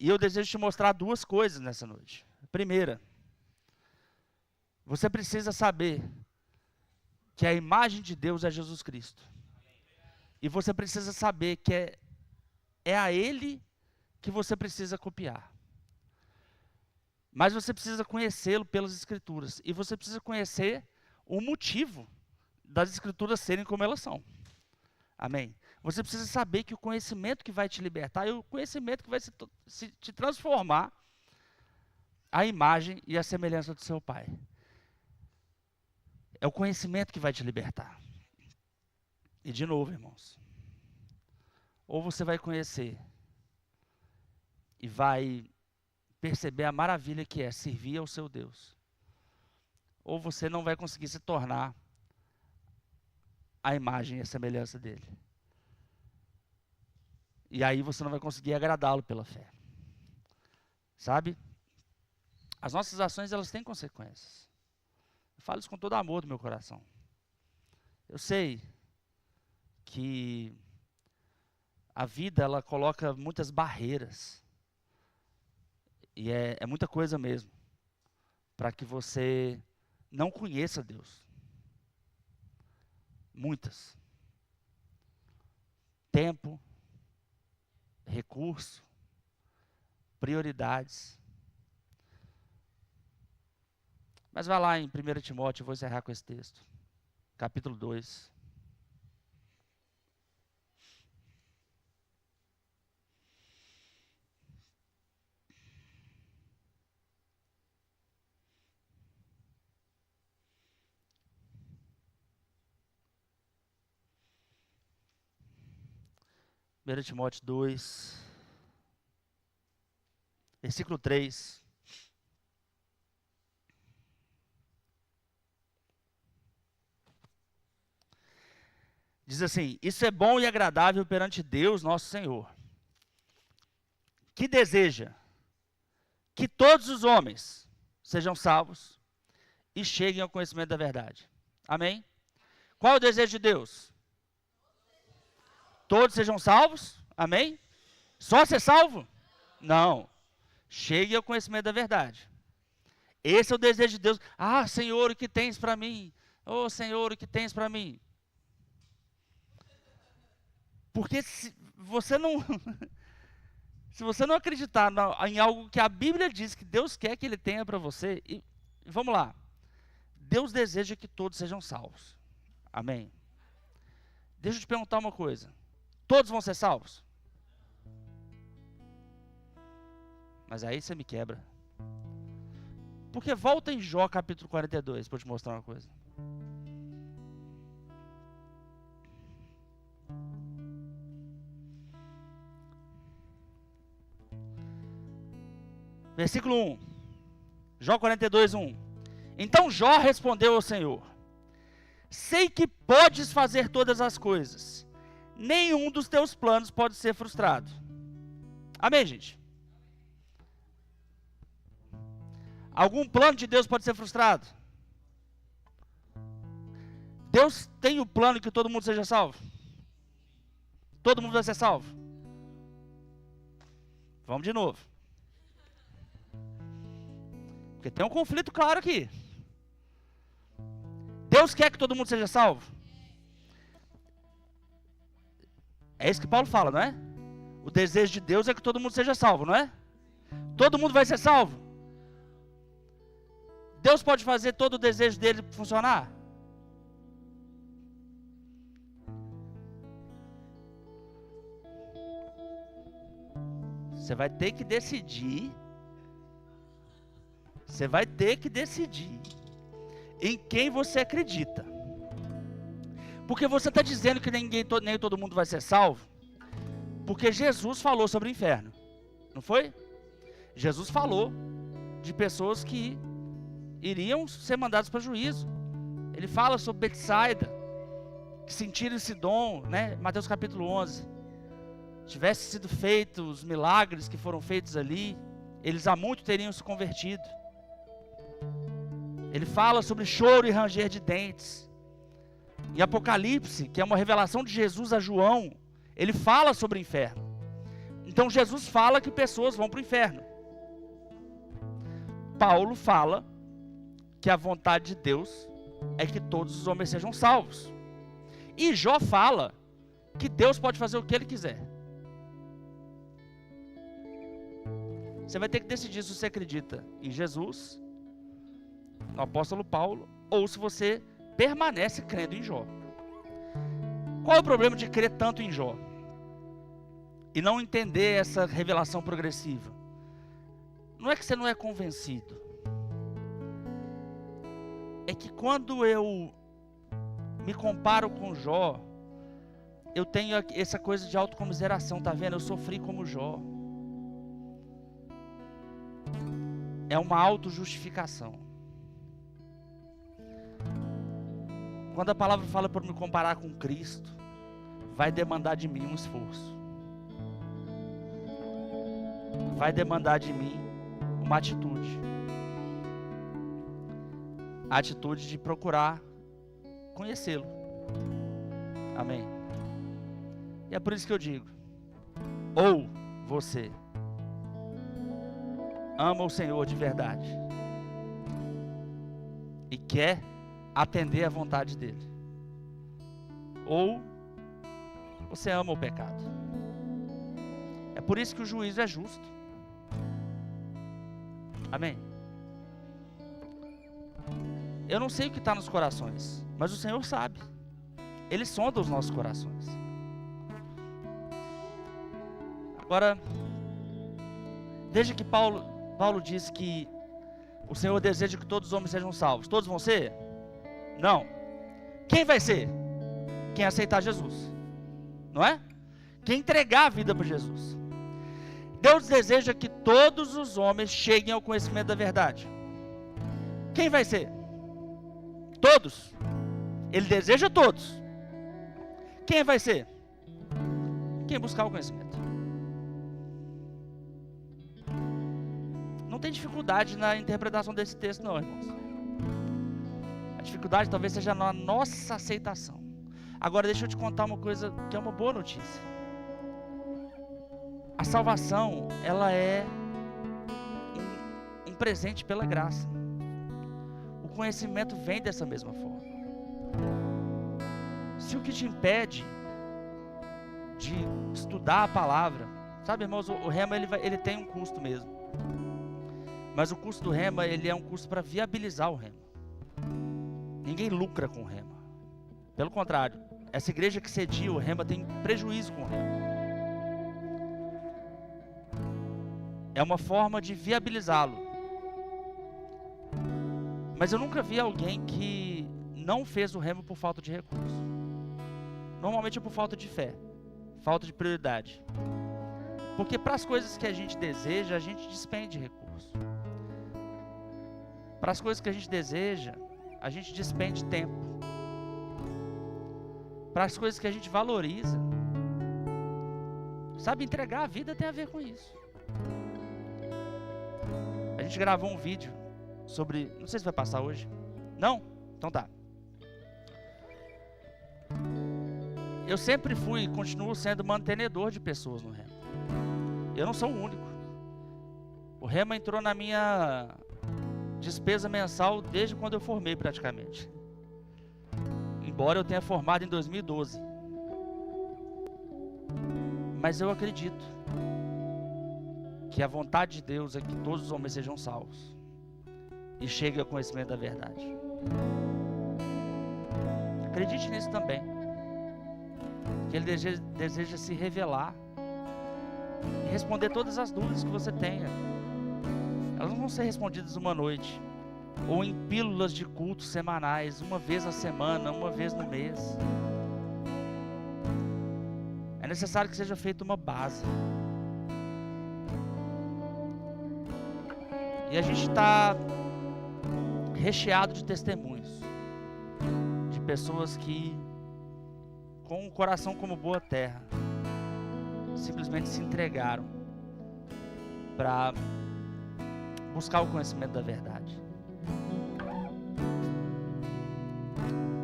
E eu desejo te mostrar 2 coisas nessa noite. Primeira, você precisa saber que a imagem de Deus é Jesus Cristo. E você precisa saber que é a Ele que você precisa copiar. Mas você precisa conhecê-lo pelas Escrituras. E você precisa conhecer o motivo das Escrituras serem como elas são. Amém? Você precisa saber que o conhecimento que vai te libertar é o conhecimento que vai te transformar a imagem e a semelhança do seu Pai. É o conhecimento que vai te libertar. E de novo, irmãos, ou você vai conhecer e vai perceber a maravilha que é servir ao seu Deus, ou você não vai conseguir se tornar a imagem e a semelhança dele. E aí você não vai conseguir agradá-lo pela fé. Sabe? As nossas ações, elas têm consequências. Eu falo isso com todo amor do meu coração. Eu sei que a vida, ela coloca muitas barreiras. E é muita coisa mesmo. Para que você não conheça Deus. Muitas. Tempo, recurso, prioridades. Mas vai lá em 1 Timóteo, eu vou encerrar com esse texto. Capítulo 2. Primeiro Timóteo 2, versículo 3. Diz assim: isso é bom e agradável perante Deus, nosso Senhor, que deseja que todos os homens sejam salvos e cheguem ao conhecimento da verdade. Amém? Qual é o desejo de Deus? Todos sejam salvos? Amém? Só ser salvo? Não. Chegue ao conhecimento da verdade. Esse é o desejo de Deus. Ah, Senhor, o que tens para mim? Oh, Senhor, o que tens para mim? Porque se você não se você não acreditar em algo que a Bíblia diz que Deus quer que Ele tenha para você, vamos lá. Deus deseja que todos sejam salvos. Amém? Deixa eu te perguntar uma coisa. Todos vão ser salvos? Mas aí você me quebra. Porque volta em Jó capítulo 42 para eu te mostrar uma coisa. Versículo 1. Jó 42, 1. Então Jó respondeu ao Senhor: sei que podes fazer todas as coisas. Nenhum dos teus planos pode ser frustrado. Amém, gente? Algum plano de Deus pode ser frustrado? Deus tem o plano que todo mundo seja salvo? Todo mundo vai ser salvo? Vamos de novo. Porque tem um conflito claro aqui. Deus quer que todo mundo seja salvo? É isso que Paulo fala, não é? O desejo de Deus é que todo mundo seja salvo, não é? Todo mundo vai ser salvo? Deus pode fazer todo o desejo dele funcionar? Você vai ter que decidir. Você vai ter que decidir em quem você acredita. Porque você está dizendo que nem todo mundo vai ser salvo? Porque Jesus falou sobre o inferno. Não foi? Jesus falou de pessoas que iriam ser mandadas para juízo. Ele fala sobre Betsaida, que sentiram esse dom, né? Mateus capítulo 11. Tivesse sido feitos os milagres que foram feitos ali, eles há muito teriam se convertido. Ele fala sobre choro e ranger de dentes. Em Apocalipse, que é uma revelação de Jesus a João, ele fala sobre o inferno. Então Jesus fala que pessoas vão para o inferno. Paulo fala que a vontade de Deus é que todos os homens sejam salvos. E Jó fala que Deus pode fazer o que Ele quiser. Você vai ter que decidir se você acredita em Jesus, no apóstolo Paulo, ou se você permanece crendo em Jó. Qual é o problema de crer tanto em Jó e não entender essa revelação progressiva? Não é que você não é convencido, é que quando eu me comparo com Jó, eu tenho essa coisa de autocomiseração, tá vendo? Eu sofri como Jó. É uma autojustificação. Quando a palavra fala para me comparar com Cristo, vai demandar de mim um esforço. vai demandar de mim uma atitude. A atitude de procurar conhecê-lo. Amém. E é por isso que eu digo, ou você ama o Senhor de verdade e quer atender à vontade dele, ou você ama o pecado. É por isso que o juízo é justo. Amém. Eu não sei o que está nos corações, mas o Senhor sabe. Ele sonda os nossos corações. Agora, desde que Paulo diz que o Senhor deseja que todos os homens sejam salvos, todos vão ser? Não. Quem vai ser? Quem aceitar Jesus, não é? Quem entregar a vida para Jesus. Deus deseja que todos os homens cheguem ao conhecimento da verdade. Quem vai ser? Todos. Ele deseja todos. Quem vai ser? Quem buscar o conhecimento. Não tem dificuldade na interpretação desse texto não, irmãos. A dificuldade talvez seja na nossa aceitação. Agora deixa eu te contar uma coisa que é uma boa notícia. A salvação, ela é um presente pela graça. O conhecimento vem dessa mesma forma. Se o que te impede de estudar a palavra, sabe, irmãos, o rema ele tem um custo mesmo. Mas o custo do rema, ele é um custo para viabilizar o rema. Ninguém lucra com o rema. Pelo contrário, essa igreja que cedia o rema tem prejuízo com o rema. É uma forma de viabilizá-lo. Mas eu nunca vi alguém que não fez o rema por falta de recurso. Normalmente é por falta de fé, falta de prioridade. Porque para as coisas que a gente deseja, a gente despende recurso. Para as coisas que a gente deseja, a gente despende tempo. Para as coisas que a gente valoriza, sabe, entregar a vida tem a ver com isso. A gente gravou um vídeo sobre, não sei se vai passar hoje. Não? Então tá. Eu sempre fui e continuo sendo mantenedor de pessoas no rema. Eu não sou o único. O rema entrou na minha despesa mensal desde quando eu formei praticamente. Embora eu tenha formado em 2012. Mas eu acredito que a vontade de Deus é que todos os homens sejam salvos e cheguem ao conhecimento da verdade. Acredite nisso também. Que Ele deseja se revelar e responder todas as dúvidas que você tenha. Elas não vão ser respondidas uma noite ou em pílulas de cultos semanais, uma vez na semana, uma vez no mês. É necessário que seja feita uma base. E a gente está recheado de testemunhos de pessoas que, com um coração como boa terra, simplesmente se entregaram para buscar o conhecimento da verdade.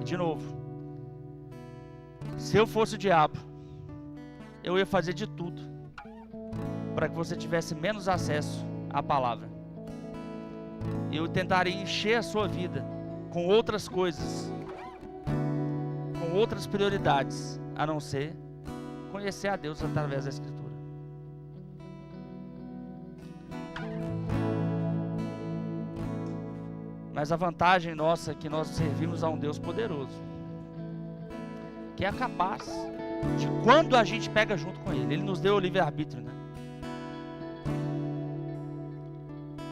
E de novo, se eu fosse o diabo, eu ia fazer de tudo para que você tivesse menos acesso à palavra. Eu tentaria encher a sua vida com outras coisas, com outras prioridades, a não ser conhecer a Deus através da Escritura. Mas a vantagem nossa é que nós servimos a um Deus poderoso, que é capaz de, quando a gente pega junto com Ele, Ele nos deu o livre-arbítrio, né?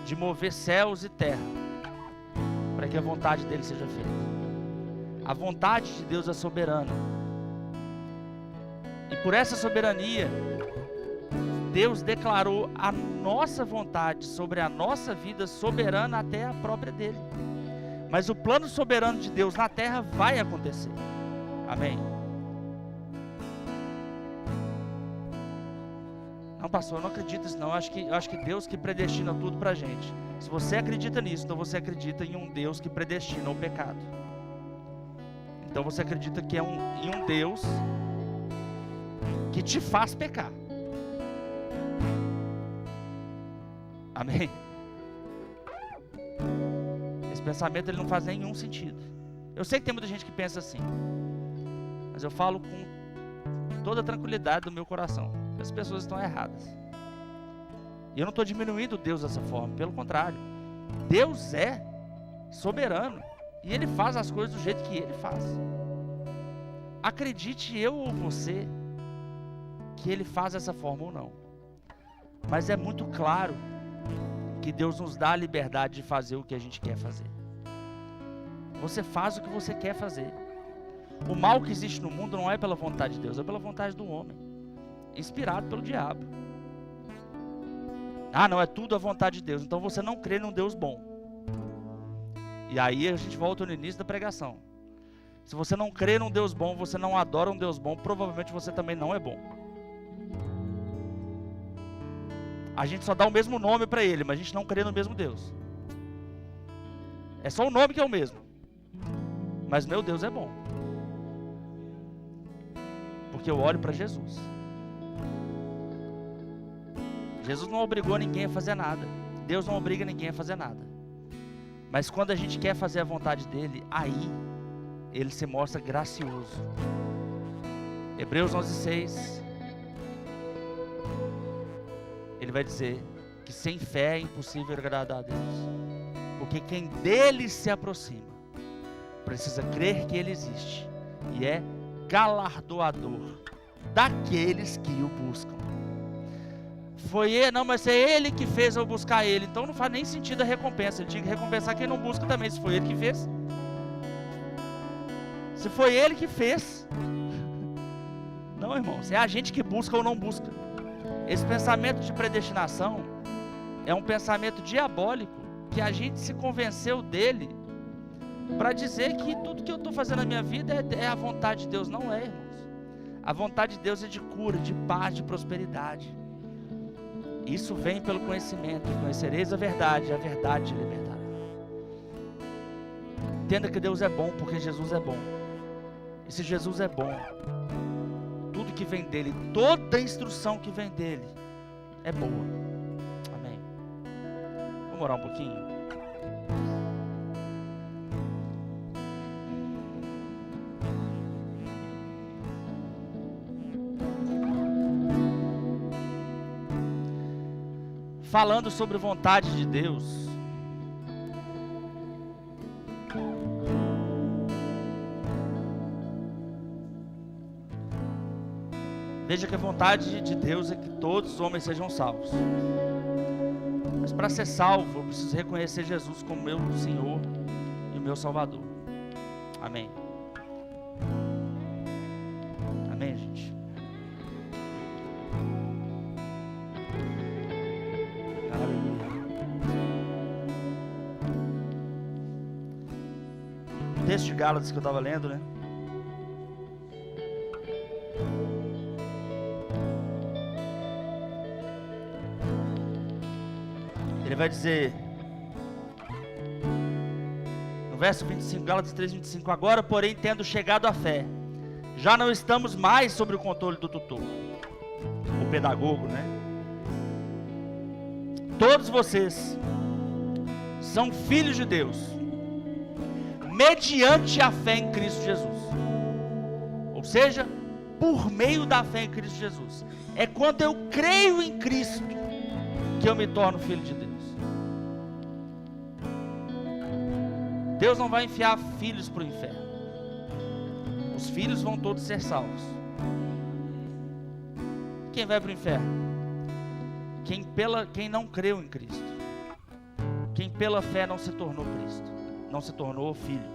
De mover céus e terra, para que a vontade dEle seja feita. A vontade de Deus é soberana. E por essa soberania, Deus declarou a nossa vontade sobre a nossa vida soberana até a própria dEle. Mas o plano soberano de Deus na terra vai acontecer. Amém? Não, pastor, eu não acredito nisso não. Eu acho que Deus que predestina tudo pra gente. Se você acredita nisso, então você acredita em um Deus que predestina o pecado. Então você acredita que em um Deus que te faz pecar. Amém? Esse pensamento ele não faz nenhum sentido. Eu sei que tem muita gente que pensa assim, mas eu falo com toda a tranquilidade do meu coração. As pessoas estão erradas. E eu não estou diminuindo Deus dessa forma, pelo contrário. Deus é soberano e Ele faz as coisas do jeito que Ele faz. Acredite eu ou você que Ele faz dessa forma ou não. Mas é muito claro que Deus nos dá a liberdade de fazer o que a gente quer fazer. Você faz o que você quer fazer. O mal que existe no mundo não é pela vontade de Deus, é pela vontade do homem, inspirado pelo diabo. Ah, não, é tudo a vontade de Deus. Então você não crê num Deus bom. E aí a gente volta no início da pregação. Se você não crê num Deus bom, você não adora um Deus bom, provavelmente você também não é bom. A gente só dá o mesmo nome para Ele, mas a gente não crê no mesmo Deus. É só o nome que é o mesmo. Mas meu Deus é bom. Porque eu olho para Jesus. Jesus não obrigou ninguém a fazer nada. Deus não obriga ninguém a fazer nada. Mas quando a gente quer fazer a vontade dEle, aí Ele se mostra gracioso. Hebreus 11:6. Ele vai dizer que sem fé é impossível agradar a Deus. Porque quem dele se aproxima precisa crer que Ele existe e é galardoador daqueles que o buscam. Foi Ele, não, mas é Ele que fez eu buscar Ele. Então não faz nem sentido a recompensa. Ele tinha que recompensar quem não busca também, se foi Ele que fez. Se foi Ele que fez. Não, irmãos, é a gente que busca ou não busca. Esse pensamento de predestinação é um pensamento diabólico que a gente se convenceu dele para dizer que tudo que eu estou fazendo na minha vida é a vontade de Deus. Não é, irmãos. A vontade de Deus é de cura, de paz, de prosperidade. Isso vem pelo conhecimento. Conhecereis a verdade te libertará. Entenda que Deus é bom porque Jesus é bom. E se Jesus é bom, tudo que vem dele, toda a instrução que vem dele é boa. Amém. Vamos orar um pouquinho? Falando sobre vontade de Deus, veja que a vontade de Deus é que todos os homens sejam salvos. Mas para ser salvo, eu preciso reconhecer Jesus como meu Senhor e meu Salvador. Amém. Amém, gente. Aleluia. O texto de Gálatas que eu estava lendo, né? Ele vai dizer, no verso 25, Gálatas 3:25, agora, porém, tendo chegado à fé, já não estamos mais sob o controle do tutor, o pedagogo, né? Todos vocês são filhos de Deus, mediante a fé em Cristo Jesus. Ou seja, por meio da fé em Cristo Jesus. É quando eu creio em Cristo que eu me torno filho de Deus. Deus não vai enfiar filhos para o inferno. Os filhos vão todos ser salvos. Quem vai para o inferno? Quem não creu em Cristo. Quem pela fé não se tornou Cristo. Não se tornou filho.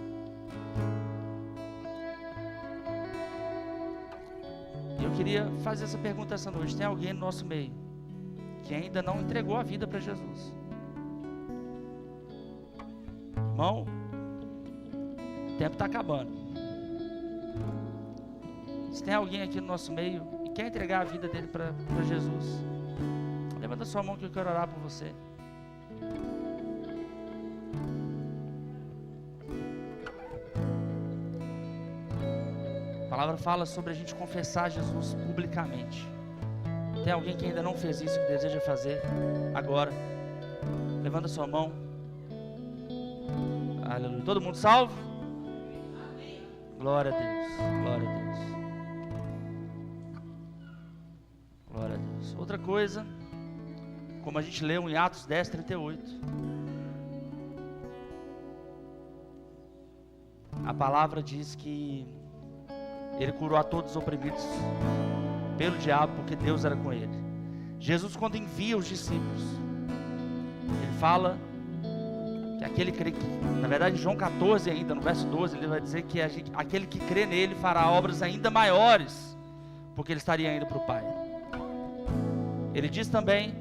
Eu queria fazer essa pergunta essa noite. Tem alguém no nosso meio que ainda não entregou a vida para Jesus? Irmão, o tempo está acabando. Se tem alguém aqui no nosso meio e quer entregar a vida dele para Jesus, Levanta sua mão que eu quero orar por você. A palavra fala sobre a gente confessar Jesus publicamente. Tem alguém que ainda não fez isso, que deseja fazer agora? Levanta sua mão. Aleluia. Todo mundo salvo? Glória a Deus. Glória a Deus. Glória a Deus. Outra coisa, como a gente leu em Atos 10, 38. A palavra diz que ele curou a todos os oprimidos pelo diabo, porque Deus era com ele. Jesus, quando envia os discípulos, ele fala que aquele que, na verdade, João 14 ainda, no verso 12, ele vai dizer que aquele que crê nele fará obras ainda maiores, porque ele estaria indo para o Pai. Ele diz também,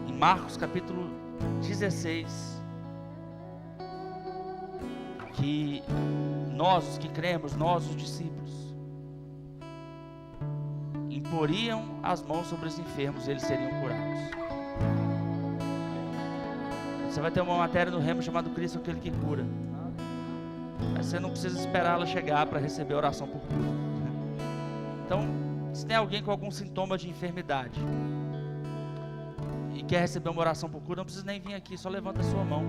em Marcos capítulo 16, que nós, os que cremos, nós, os discípulos, imporiam as mãos sobre os enfermos e eles seriam curados. Você vai ter uma matéria no Remo chamada Cristo, aquele que cura. Mas você não precisa esperar ela chegar para receber a oração por cura. Então, se tem alguém com algum sintoma de enfermidade e quer receber uma oração por cura, não precisa nem vir aqui, só levanta a sua mão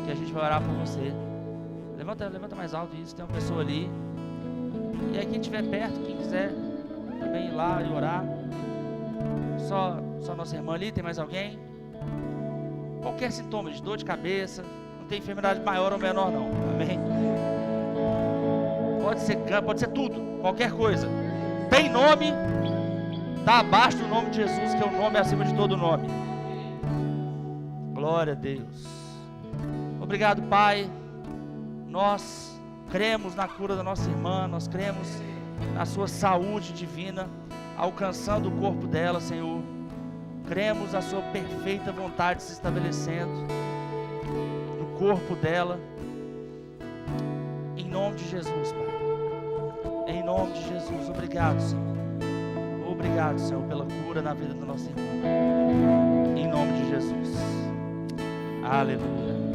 que a gente vai orar por você. Levanta mais alto isso, tem uma pessoa ali. E aí quem estiver perto, quem quiser também ir lá e orar. Só nossa irmã ali, tem mais alguém? Qualquer sintoma de dor de cabeça, não tem enfermidade maior ou menor não, amém? Pode ser tudo, qualquer coisa. Tem nome, está abaixo do nome de Jesus, que é o nome acima de todo nome. Glória a Deus. Obrigado, Pai. Nós cremos na cura da nossa irmã, nós cremos na sua saúde divina, alcançando o corpo dela, Senhor. Cremos a sua perfeita vontade se estabelecendo no corpo dela. Em nome de Jesus, Pai. Em nome de Jesus. Obrigado, Senhor. Obrigado, Senhor, pela cura na vida da nossa irmã. Em nome de Jesus. Aleluia.